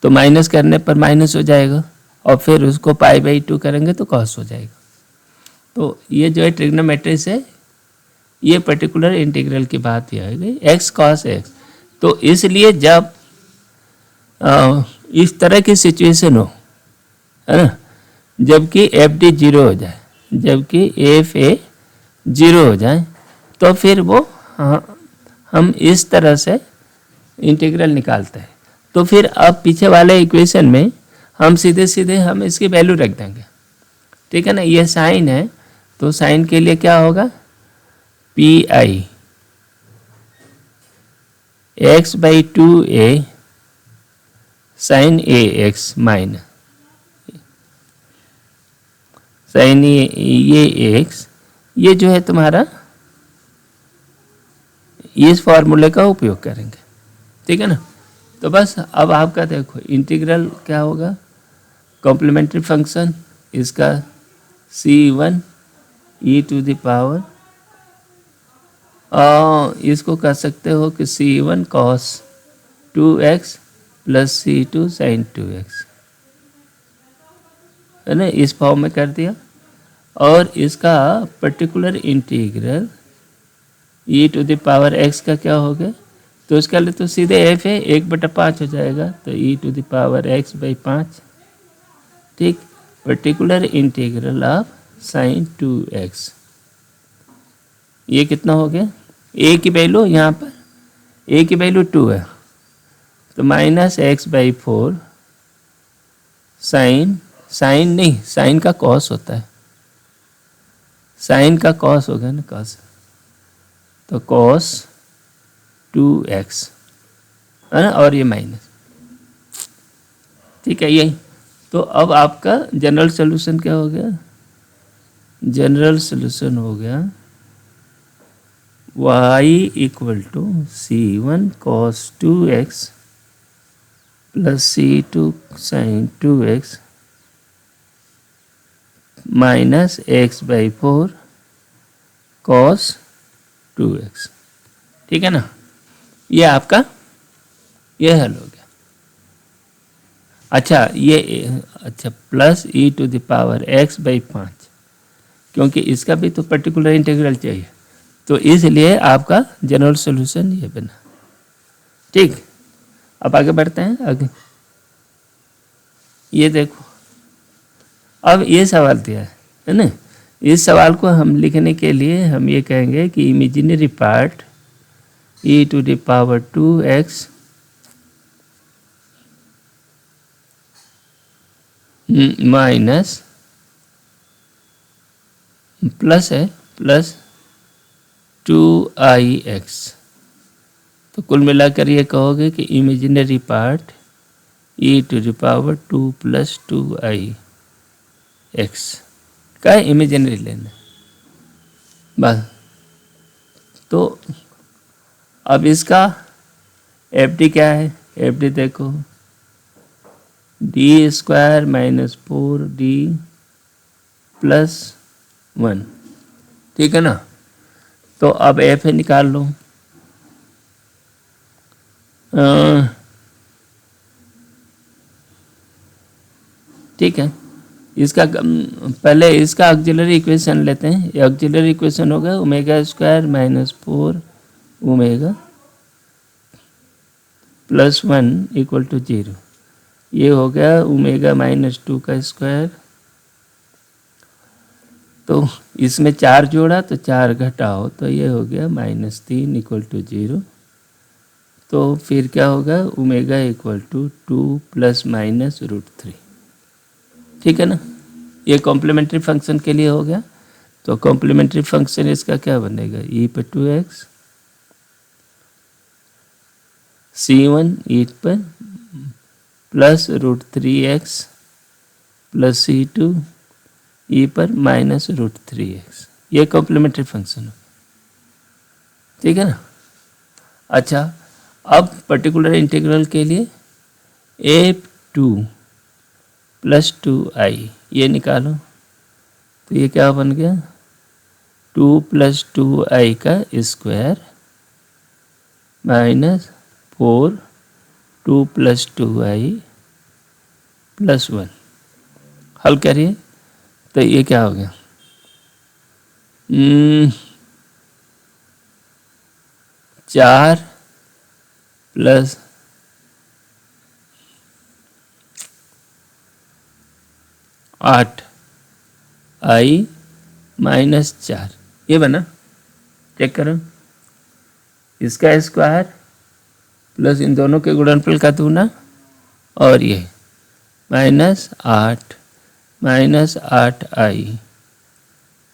तो माइनस करने पर माइनस हो जाएगा और फिर उसको π/2 करेंगे तो cos हो जाएगा। तो ये जो है ट्रिग्नोमेट्री से ये पर्टिकुलर इंटीग्रल की बात ही आ गई, x cos x। तो इसलिए जब इस तरह की सिचुएशन हो, है ना, जबकि FD 0 हो जाए, जबकि FA 0 हो जाए, तो फिर वो हम इस तरह से इंटीग्रल निकालते हैं। तो फिर अब पीछे वाले इक्वेशन में हम सीधे सीधे हम इसकी वैल्यू रख देंगे, ठीक है ना। ये साइन है तो साइन के लिए क्या होगा, pi x/2a sin ax minus sin ये x, ये जो है तुम्हारा, इस फॉर्मूले का उपयोग करेंगे, ठीक है ना। तो बस अब आपका देखो इंटीग्रल क्या होगा, कॉम्प्लीमेंट्री फंक्शन इसका C1 e⁻, और इसको कह सकते हो कि C1 cos 2x plus C2 sin 2x, है ना, इस फॉर्म में कर दिया। और इसका पर्टिकुलर इंटीग्रल e⁻x का क्या हो गया, तो इसका लिए तो सीधे f है, 1/5 हो जाएगा, तो e⁻x बाई 5, ठीक। Particular integral of sin 2x ये कितना हो गया, a की वैल्यू यहाँ पर a की वैल्यू 2 है, तो माइनस x/4 साइन नहीं, साइन का कॉस होता है, साइन का कॉस होगा ना, कॉस, तो cos 2x है ना, और ये माइनस, ठीक है यही। तो अब आपका जनरल सॉल्यूशन क्या हो गया, जनरल सॉल्यूशन हो गया y = C1 cos 2x plus C2 sine 2x minus x/4 cos 2x। ठीक है ना, ये आपका ये हल हो गया। अच्छा प्लस e⁵x/5, क्योंकि इसका भी तो पर्टिकुलर इंटीग्रल चाहिए, तो इसलिए आपका जनरल सॉल्यूशन ये बना। ठीक, अब आगे बढ़ते हैं। आगे ये देखो, अब ये सवाल दिया है ना। इस सवाल को हम लिखने के लिए हम ये कहेंगे कि imaginary part e⁵2x minus plus है प्लस 2ix। तो कुल मिलाकर ये कहोगे कि imaginary part e⁵2 plus 2ix का इमेजिनरी लेना बस। तो अब इसका एफ क्या है? एफ देखो, d² माइनस 4d प्लस 1। ठीक है ना, तो अब एफ निकाल लो। ठीक है, इसका पहले इसका ऑक्सिलरी इक्वेशन लेते हैं। ये ऑक्सिलरी इक्वेशन होगा ω² minus 4 omega plus 1 equal to 0। ये हो गया ω माइनस 2 का स्क्वायर। तो इसमें 4 जोड़ा तो 4 घटाओ तो ये हो गया माइनस 3 इक्वल टू 0। तो फिर क्या होगा, ω इक्वल टू 2 प्लस माइनस √3। ठीक है ना, ये कॉम्प्लीमेंट्री फंक्शन के लिए हो गया। तो कॉम्प्लीमेंट्री फंक्शन इसका क्या बनेगा, e/2x c1 e पर plus √3x plus c2 e पर माइनस √3x। ये कॉम्प्लीमेंट्री फंक्शन है। ठीक है ना। अच्छा, अब पर्टिकुलर इंटीग्रल के लिए f2 प्लस 2i ये निकालो। तो ये क्या बन गया, 2 प्लस 2i का square minus 4 2 plus 2i plus 1। हल करिए तो ये क्या हो गया, 4 प्लस 8i माइनस 4 ये बना। चेक करो, इसका स्क्वायर प्लस इन दोनों के गुणनफल का दूना और ये माइनस 8i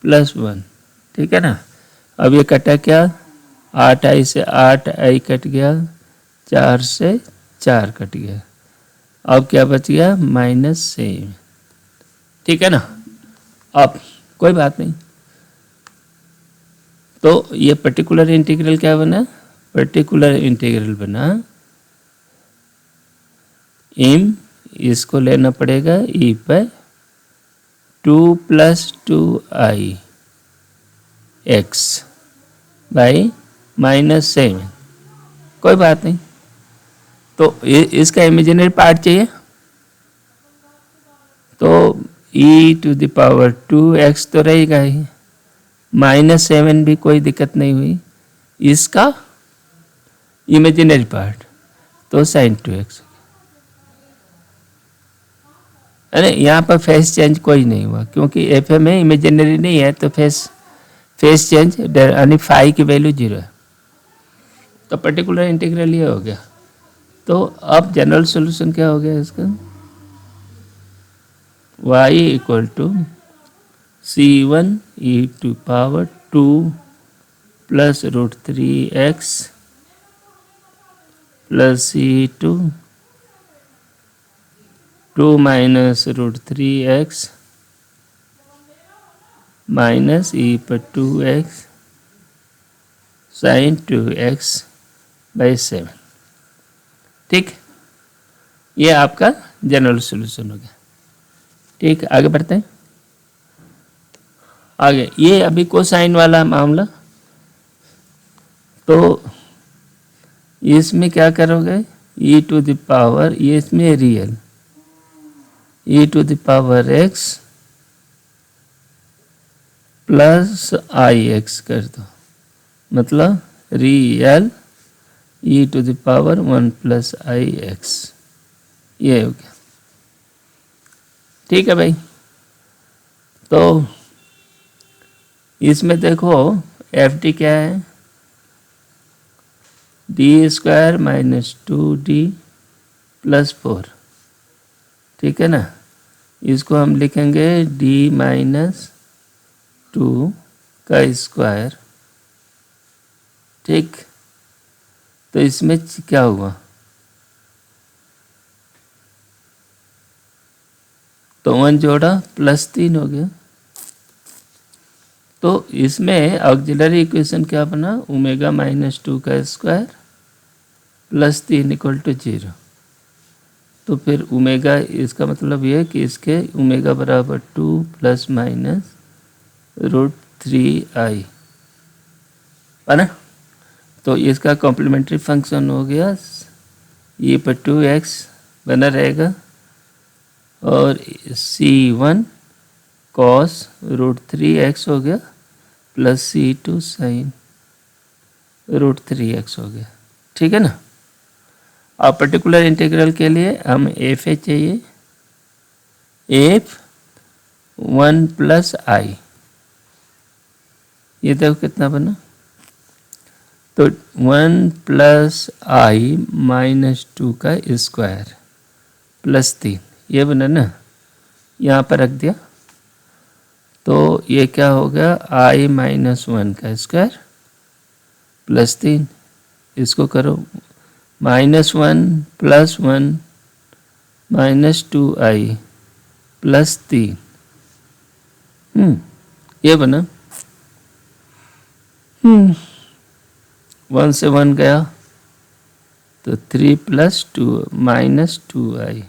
प्लस 1। ठीक है ना। अब ये कटा क्या, 8i से 8i कट गया, 4 से 4 कट गया। अब क्या बच गया, -7। ठीक है ना। अब कोई बात नहीं, तो ये पर्टिकुलर इंटीग्रल क्या बना, पर्टिकुलर इंटीग्रल बना m, इसको लेना पड़ेगा e पर 2 प्लस 2i x बाई -7। कोई बात नहीं, तो इसका इमेजिनरी पार्ट चाहिए, तो e⁵2x तो रहेगा ही, -7 भी कोई दिक्कत नहीं हुई। इसका इमेजिनरी पार्ट तो sin 2x। अरे यहाँ पर फेस चेंज कोई नहीं हुआ, क्योंकि एफ में इमेजिनरी नहीं है, तो फेस चेंज यानी फाई की वैल्यू 0 है। तो पर्टिकुलर इंटीग्रल ये हो गया। तो अब जनरल सॉल्यूशन क्या हो गया इसका, y equal to c1 e⁵2 plus √3x plus c2 2 minus √3x minus e/2x sin 2x by 7। ठीक, ये आपका जनरल सॉल्यूशन हो गया। ठीक, आगे बढ़ते हैं। आगे ये अभी कोसाइन वाला मामला, तो इसमें क्या करोगे, e टू द पावर, ये इसमें real e to the power x plus I X कर दो, मतलब real e to the power 1 plus I x, ये हो गया। ठीक है भाई, तो इसमें देखो एफ डी क्या है, D square minus 2d plus 4। ठीक है ना, इसको हम लिखेंगे d माइनस 2 का स्क्वायर। ठीक, तो इसमें क्या हुआ, तो 1 जोड़ा प्लस 3 हो गया। तो इसमें ऑक्सिलरी इक्वेशन क्या बना, ओमेगा माइनस 2 का स्क्वायर प्लस 3 इक्वल टू 0। तो फिर ओमेगा, इसका मतलब ये है कि इसके ओमेगा बराबर 2 प्लस माइनस √3i है ना। तो इसका कॉम्प्लीमेंट्री फंक्शन हो गया, ये पर 2x बना रहेगा और c1 cos √3x हो गया प्लस c2 sin √3x हो गया। ठीक है ना। अब पर्टिकुलर इंटीग्रल के लिए हम एफ ए चाहिए, एफ 1 प्लस आई, ये देखो कितना बना, तो 1 प्लस आई माइनस 2 का स्क्वायर प्लस 3, ये बना ना, यहाँ पर रख दिया। तो ये क्या हो गया, आई माइनस 1 का स्क्वायर प्लस 3, इसको करो -1 प्लस 1 माइनस 2i प्लस 3, ये बना। 1 से 1 गया तो 3 प्लस 2 माइनस 2i।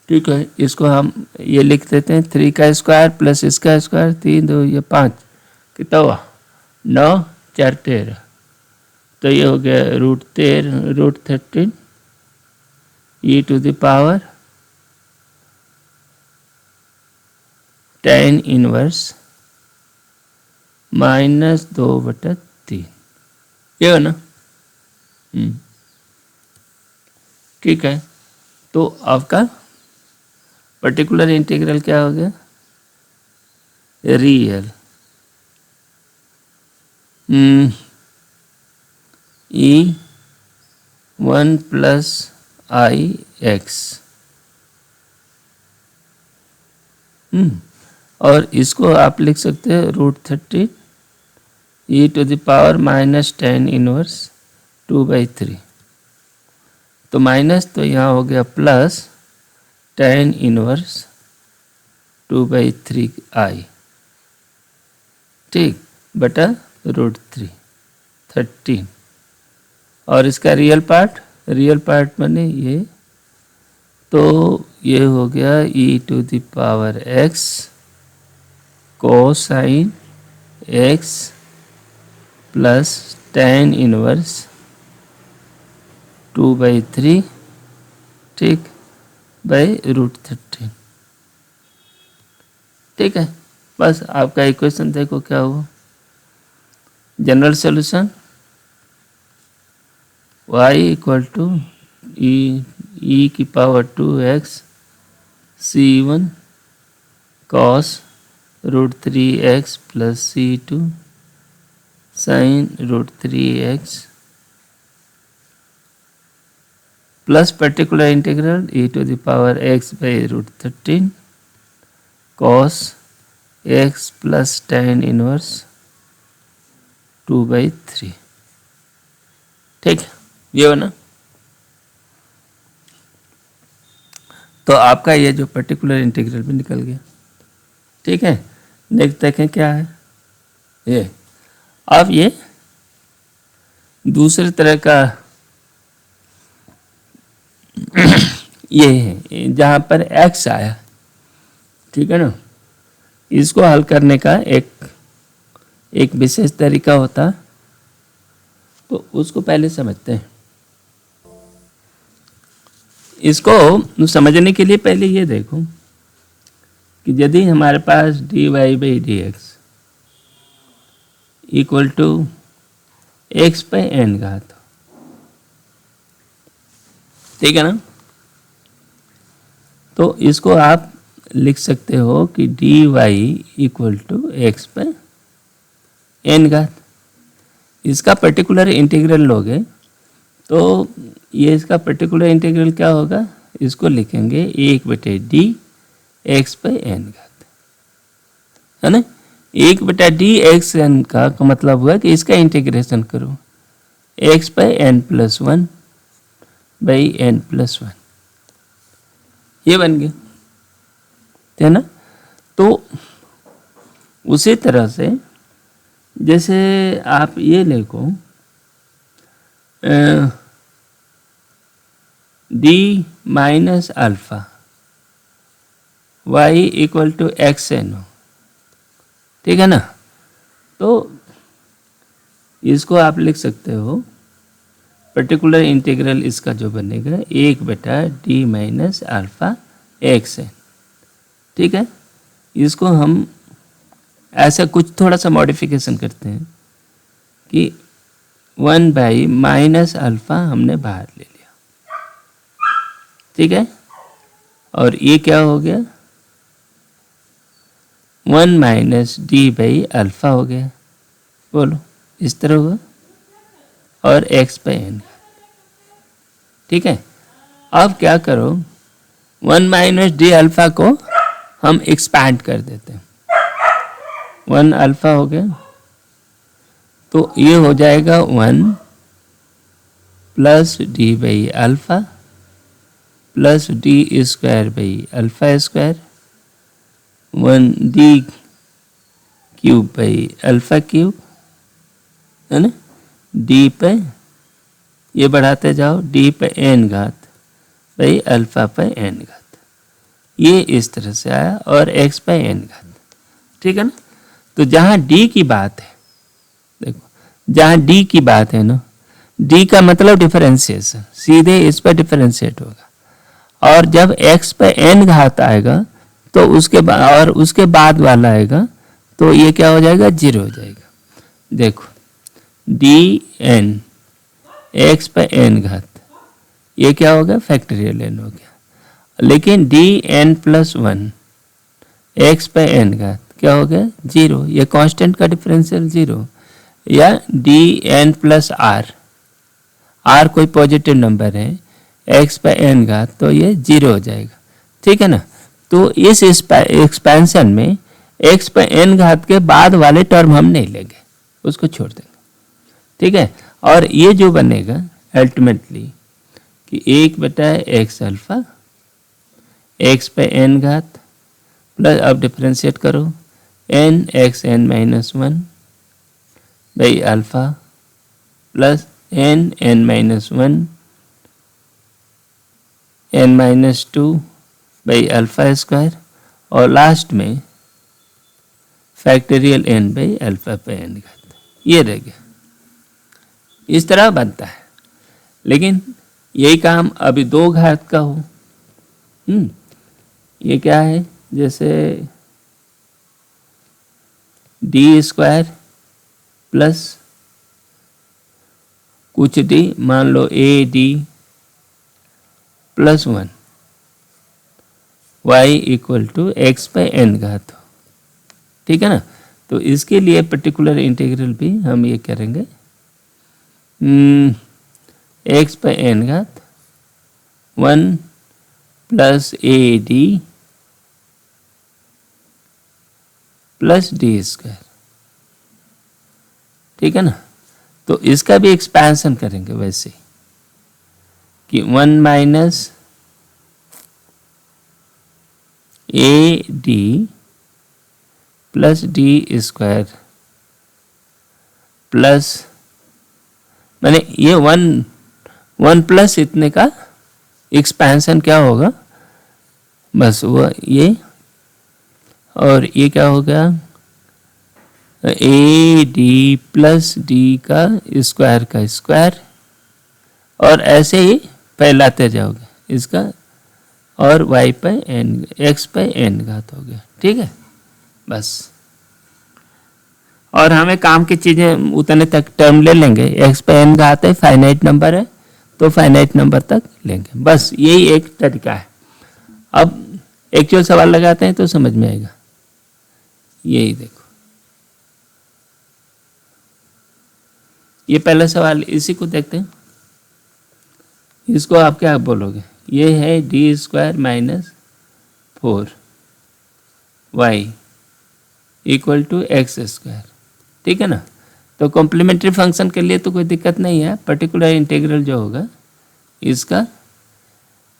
ठीक है, इसको हम ये लिख देते हैं, 3 का स्क्वायर प्लस इसका स्क्वायर, 3 2 ये 5, कितना हुआ 9 4 13, तो ये हो गया √13 e to the power tan inverse -2/3, ये है ना। ठीक है, तो आपका पर्टिकुलर इंटीग्रल क्या हो गया, real e 1 plus I x, और इसको आप लिख सकते हैं √13 e to the power minus tan inverse 2/3। तो माइनस, तो यहाँ हो गया प्लस tan इनवर्स 2/3i, ठीक, बटा √13, और इसका रियल पार्ट माने ये, तो ये हो गया e to the power x cosine x plus tan inverse 2/3, ठीक, बाई √13। ठीक है, बस आपका इक्वेशन देखो क्या हुआ, general solution y equal to e की power 2x c1 cos √3x plus c2 sin √3x plus particular integral e to the power x by √13 cos x plus tan inverse 2/3। ठीक, ये हो ना। तो आपका ये जो पर्टिकुलर इंटीग्रल भी निकल गया। ठीक है, नेक्स्ट देखें क्या है ये। अब ये दूसरे तरह का ये है जहाँ पर x आया, ठीक है ना। इसको हल करने का एक विशेष तरीका होता, तो उसको पहले समझते हैं। इसको समझने के लिए पहले ये देखो कि यदि हमारे पास dy by D X equal to x पे एन घात, ठीक है ना, तो इसको आप लिख सकते हो कि dy इक्वल टू एक्स पे एन घात। इसका पर्टिकुलर इंटीग्रल लोगे तो ये इसका पर्टिकुलर इंटीग्रल क्या होगा, इसको लिखेंगे 1/d एक्स पे एन घात, है ना। 1/d एक्स एन का मतलब हुआ कि इसका इंटीग्रेशन करो एक्स पे N plus 1 by N plus 1, ये बन गया, है ना। तो उसी तरह से जैसे आप ये लिखो D minus alpha Y equal to X N हो, ठीक है ना। तो इसको आप लिख सकते हो पर्टिकुलर इंटीग्रल इसका जो बनेगा 1/d minus alpha x N, ठीक है। इसको हम ऐसा कुछ थोड़ा सा मॉडिफिकेशन करते हैं कि 1 बाई माइनस अल्फा हमने बाहर ले लिया, ठीक है, और ये क्या हो गया 1 माइनस डी बाई अल्फा हो गया, बोलो इस तरह हुआ, और एक्स पे एन, ठीक है। अब क्या करो 1 माइनस डी अल्फा को हम एक्सपैंड कर देते हैं, 1 अल्फा हो गया, तो ये हो जाएगा 1 plus D by alpha plus D square by alpha square 1 D cube by alpha cube, है ना। डी पे ये बढ़ाते जाओ डी पे एन घात बाई अल्फा पे एन घात, ये इस तरह से आया, और एक्स पे एन घात, ठीक है ना। तो जहाँ डी की बात है, देखो जहाँ डी की बात है ना, डी का मतलब डिफरेंशिएशन, सीधे इस पर डिफरेंशिएट होगा, और जब एक्स पे एन घात आएगा तो उसके बाद वाला आएगा तो ये क्या हो जाएगा, 0 हो जाएगा। देखो डी एन एक्स पे एन घात, ये क्या हो गया, फैक्टोरियल एन हो गया, लेकिन डी एन प्लस 1 एक्स पे एन घात क्या हो गया, 0, ये कांस्टेंट का डिफरेंशियल 0, या D N plus R, R कोई पॉजिटिव नंबर है एक्स पे एन घात, तो ये 0 हो जाएगा, ठीक है ना। तो इस एक्सपेंशन में एक्स पे एन घात के बाद वाले टर्म हम नहीं लेंगे, उसको छोड़ देंगे, ठीक है। और ये जो बनेगा अल्टीमेटली कि 1/x अल्फा एक्स पे एन घात प्लस, अब डिफरेंशिएट करो N X N minus 1 by alpha plus N N minus 1 N minus 2 by alpha square, और लास्ट में फैक्टोरियल एन बाई अल्फा पे एन घात, ये रह गया। इस तरह बनता है, लेकिन यही काम अभी 2 घात का हो, ये क्या है, जैसे डी स्क्वायर प्लस कुछ डी, मान लो a D plus 1 y equal to x पे एन घात हो, ठीक है ना। तो इसके लिए पर्टिकुलर इंटीग्रल भी हम ये करेंगे एक्स पे एन घात 1 प्लस ए डी प्लस डी स्क्वायर, ठीक है ना। तो इसका भी एक्सपेंशन करेंगे वैसे कि 1 माइनस ए D plus D square plus, मैंने ये 1 प्लस इतने का एक्सपेंशन क्या होगा, बस वो ये, और ये क्या हो गया, ए डी प्लस डी का स्क्वायर का स्क्वायर, और ऐसे ही फैलाते जाओगे इसका, और y पे n, x पे n घात हो गया। ठीक है, बस। और हमें काम की चीज़ें उतने तक टर्म ले लेंगे, x पे n घात है, फाइनाइट नंबर है तो फाइनाइट नंबर तक लेंगे, बस यही एक तरीका है। अब एक्चुअल सवाल लगाते हैं तो समझ में आएगा। यही देखो, ये पहला सवाल, इसी को देखते हैं। इसको आप क्या बोलोगे, ये है D square minus 4y equal to X square. ठीक है ना, तो कॉम्प्लीमेंट्री फंक्शन के लिए तो कोई दिक्कत नहीं है। पर्टिकुलर इंटीग्रल जो होगा इसका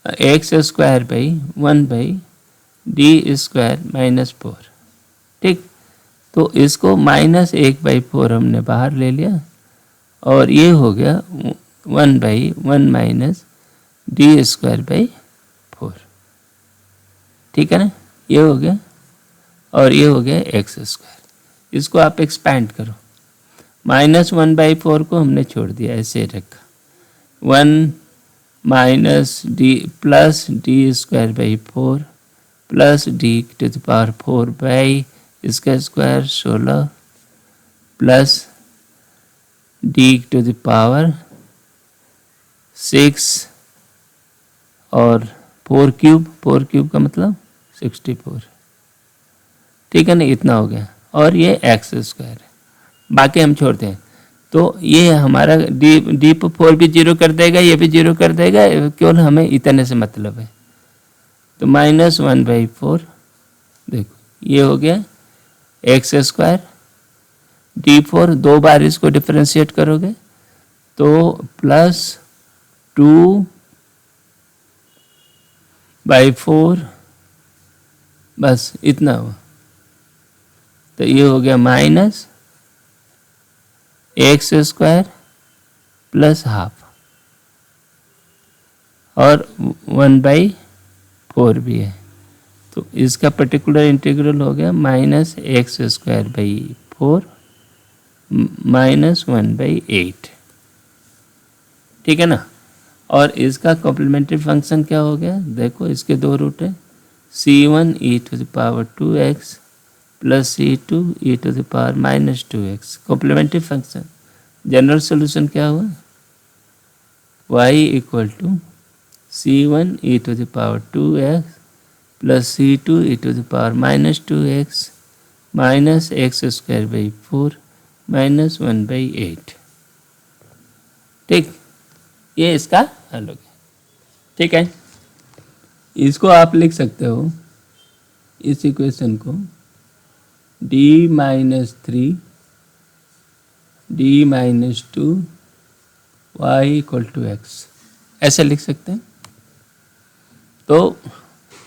एक्स स्क्वायर बाई 1/डी स्क्वायर माइनस 4। ठीक, तो इसको -1/4 हमने बाहर ले लिया, और ये हो गया 1/1 माइनस डी स्क्वायर बाई 4। ठीक है ना, ये हो गया, और ये हो गया एक्स स्क्वायर। इसको आप एक्सपैंड करो, -1/4 को हमने छोड़ दिया, ऐसे रखा, 1 minus D plus D square by 4 plus D to the power 4 by इसका square 16 plus D to the power 6 और 4 क्यूब का मतलब 64। ठीक है ना, इतना हो गया, और ये एक्स स्क्वायर है, बाकी हम छोड़ते हैं। तो ये हमारा डी पर 4 भी जीरो कर देगा, ये भी जीरो कर देगा, केवल हमें इतने से मतलब है। तो -1/4, देखो ये हो गया एक्स स्क्वायर, d4 दो बार इसको डिफरेंशिएट करोगे तो +2/4, बस इतना हुआ। तो ये हो गया -x स्क्वायर प्लस हाफ, और 1/4 भी है, तो इसका पर्टिकुलर इंटीग्रल हो गया -x स्क्वायर बाई 4 -1/8। ठीक है ना, और इसका कॉम्प्लीमेंट्री फंक्शन क्या हो गया, देखो इसके दो रूट है, c1 e to the power 2x plus c2 e to the power -2x। Complementary function general solution क्या हुआ, y equal to c1 e to the power 2x plus c2 e to the power -2x minus X square by 4 -1/8। ठीक, ये इसका हल हो गया। ठीक है, इसको आप लिख सकते हो, इस इक्वेशन को d-3 d-2 y equal to x, ऐसे लिख सकते हैं। तो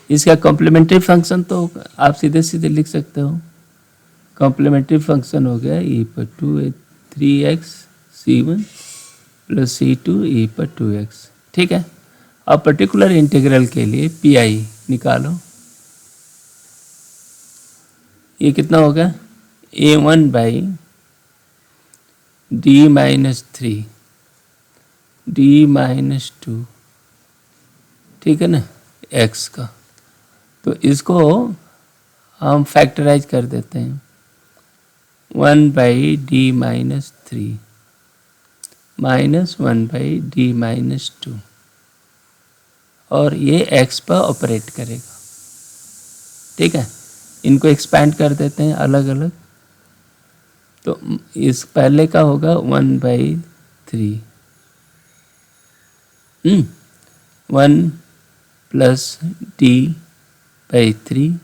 इसका कॉम्प्लीमेंट्री फंक्शन तो आप सीधे सीधे लिख सकते हो, कॉम्प्लीमेंट्री फंक्शन हो गया e पर 3x c1 plus c2 e पर 2x। ठीक है, अब पर्टिकुलर इंटीग्रल के लिए पी निकालो, ये कितना होगा, a1/d-3 d-2। ठीक है ना, x का, तो इसको हम फैक्टराइज कर देते हैं, 1/d-3 -1/d-2, और ये x पर ऑपरेट करेगा। ठीक है, इनको एक्सपैंड कर देते हैं अलग अलग, तो इस पहले का होगा 1/3 1 प्लस d/3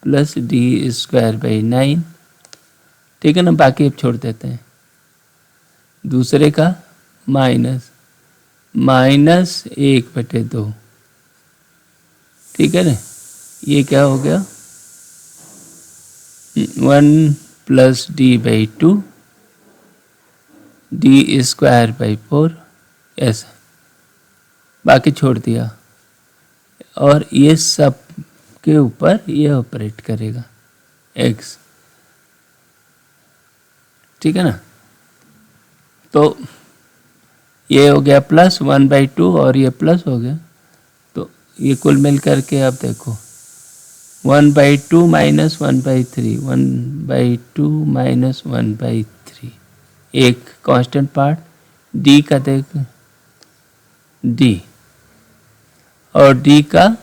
प्लस d²/9। ठीक है ना, बाकी अब छोड़ देते हैं। दूसरे का -1/2। ठीक है ना, ये क्या हो गया, 1 प्लस d/2 d²/4, ऐसा बाकी छोड़ दिया। और ये सब के ऊपर ये ऑपरेट करेगा x, ठीक है ना। तो ये हो गया प्लस 1/2 और ये प्लस हो गया, तो ये कुल मिल करके आप देखो 1/2 माइनस 1/3, 1/2 माइनस 1/3, एक कांस्टेंट पार्ट d का देख d, और d का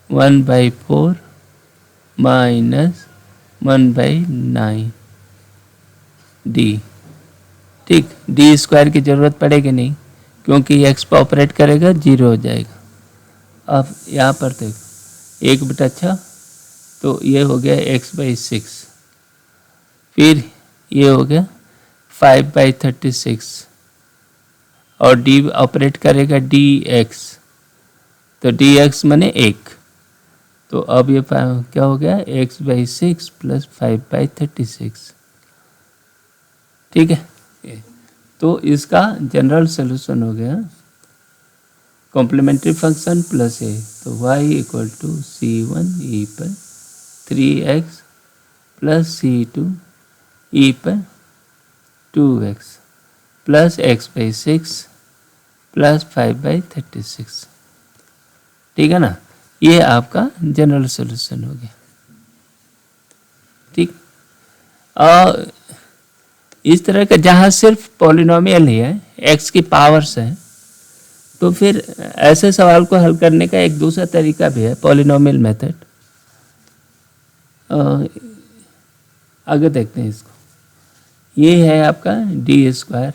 1/4 माइनस 1/9 d, ठीक। डी स्क्वायर की ज़रूरत पड़ेगी नहीं क्योंकि x पर ऑपरेट करेगा 0 हो जाएगा। अब यहाँ पर देखो 1/6, तो ये हो गया x/6, फिर ये हो गया 5/36, और d ऑपरेट करेगा dx, तो dx माने 1, तो अब ये क्या हो गया x/6 प्लस 5/36, ठीक है। तो इसका जनरल सोल्यूशन हो गया कॉम्प्लीमेंट्री फंक्शन प्लस ए, तो y equal to c1 e पर 3x प्लस c2 e पर 2x प्लस x/6 प्लस 5/36, ठीक है ना। ये आपका जनरल सोल्यूशन हो गया, ठीक। और इस तरह का जहाँ सिर्फ पॉलिनोमियल ही है, x की पावर्स है, तो फिर ऐसे सवाल को हल करने का एक दूसरा तरीका भी है, पॉलिनोमियल मेथड। आगे देखते हैं इसको। ये है आपका d²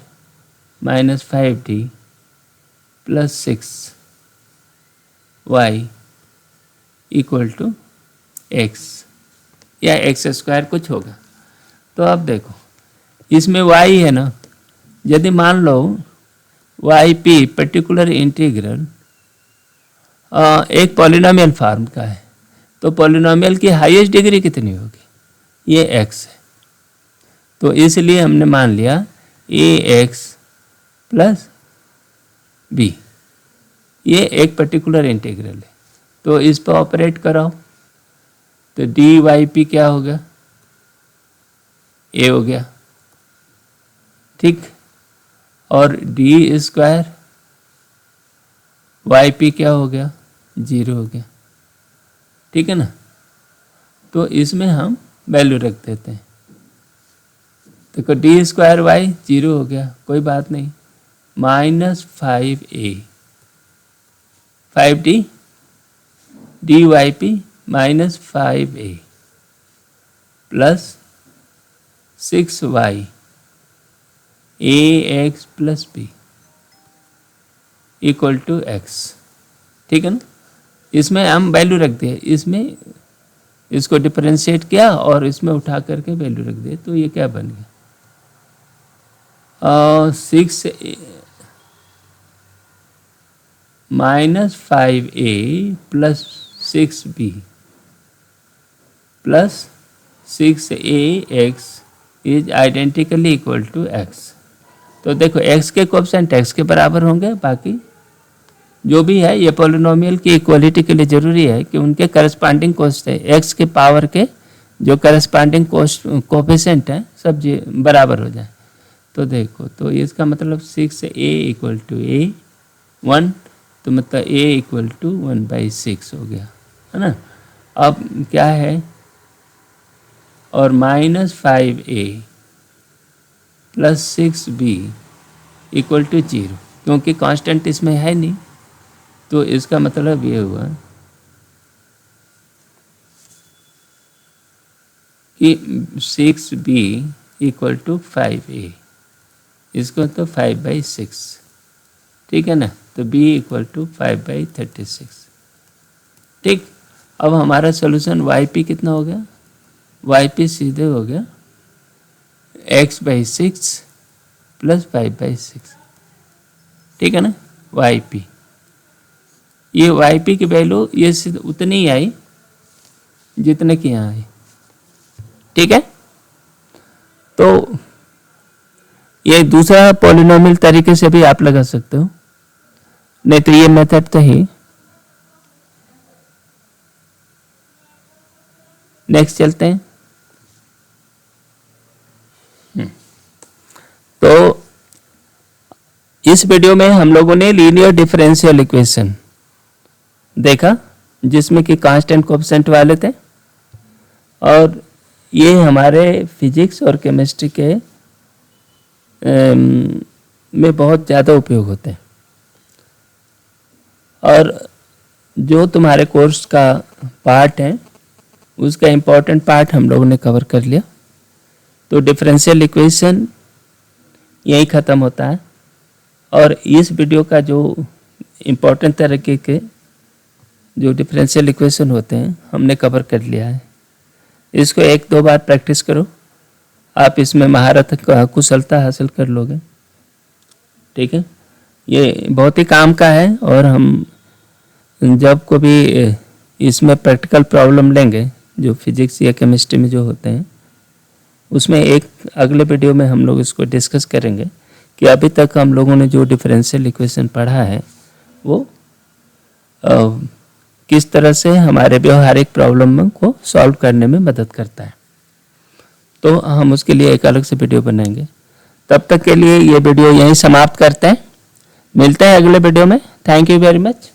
minus 5d plus 6y equal to x, या x² कुछ होगा। तो अब देखो इसमें y है ना, यदि मान लो yp पर्टिकुलर इंटीग्रल एक पॉलिनोमियल फॉर्म का है, तो पॉलिनोमियल की हाईएस्ट डिग्री कितनी होगी, ये x है, तो इसलिए हमने मान लिया ax प्लस b, ये एक पर्टिकुलर इंटीग्रल है, तो इस पर ऑपरेट कराओ, तो dyp क्या हो गया, a हो गया, ठीक। और d² yp क्या हो गया, 0 हो गया, ठीक है ना। तो इसमें हम वैल्यू रख देते हैं, देखो d² y 0 हो गया, कोई बात नहीं, minus 5a 5d dyp minus 5a plus 6y ax plus b equal to x, ठीक है ना। इसमें हम वैल्यू रख दिए, इसमें इसको डिफरेंशिएट किया और इसमें उठा करके वैल्यू रख दिए, तो ये क्या बन गया 6 minus 5a plus 6b plus 6ax is identically equal to x। तो देखो x के कोएफिशिएंट x के बराबर होंगे, बाकी जो भी है ये पॉलिनोमियल की इक्वलिटी के लिए ज़रूरी है कि उनके करस्पॉन्डिंग x के पावर के जो करस्पॉन्डिंग कोएफिशिएंट हैं सब बराबर हो जाए। तो देखो, तो इसका मतलब 6a इक्वल टू a1, तो मतलब a इक्वल टू 1/6 हो गया, है ना। अब क्या है, और minus 5a plus 6b equal to 0, क्योंकि कांस्टेंट इसमें है नहीं, तो इसका मतलब ये हुआ कि 6b इक्वल टू 5a, इसको तो 5/6, ठीक है ना। तो b इक्वल टू 5/36, ठीक। अब हमारा सोल्यूशन yp कितना हो गया, yp सीधे हो गया x/6 प्लस 5/6, ठीक है ना। yp, ये yp की वैल्यू ये उतनी ही आई जितने की यहाँ आई, ठीक है। तो ये दूसरा पॉलिनोमियल तरीके से भी आप लगा सकते हो, नहीं तो ये मेथड तो ही नेक्स्ट चलते हैं। तो इस वीडियो में हम लोगों ने लीनियर डिफरेंशियल इक्वेशन देखा, जिसमें कि कांस्टेंट कोएफिशिएंट वाले थे, और ये हमारे फिजिक्स और केमिस्ट्री के में बहुत ज़्यादा उपयोग होते हैं। और जो तुम्हारे कोर्स का पार्ट है उसका इम्पोर्टेंट पार्ट हम लोगों ने कवर कर लिया। तो डिफरेंशियल इक्वेशन यही ख़त्म होता है, और इस वीडियो का जो इम्पोर्टेंट तरीके के जो डिफरेंशियल इक्वेशन होते हैं हमने कवर कर लिया है। इसको 1-2 बार प्रैक्टिस करो, आप इसमें महारत कुशलता हासिल कर लोगे। ठीक है, ये बहुत ही काम का है, और हम जब को भी इसमें प्रैक्टिकल प्रॉब्लम लेंगे जो फिजिक्स या केमिस्ट्री में जो होते हैं, उसमें एक अगले वीडियो में हम लोग इसको डिस्कस करेंगे कि अभी तक हम लोगों ने जो डिफरेंशियल इक्वेशन पढ़ा है वो किस तरह से हमारे व्यवहारिक प्रॉब्लम को सॉल्व करने में मदद करता है। तो हम उसके लिए एक अलग से वीडियो बनाएंगे। तब तक के लिए ये वीडियो यहीं समाप्त करते हैं, मिलते हैं अगले वीडियो में। Thank you very much.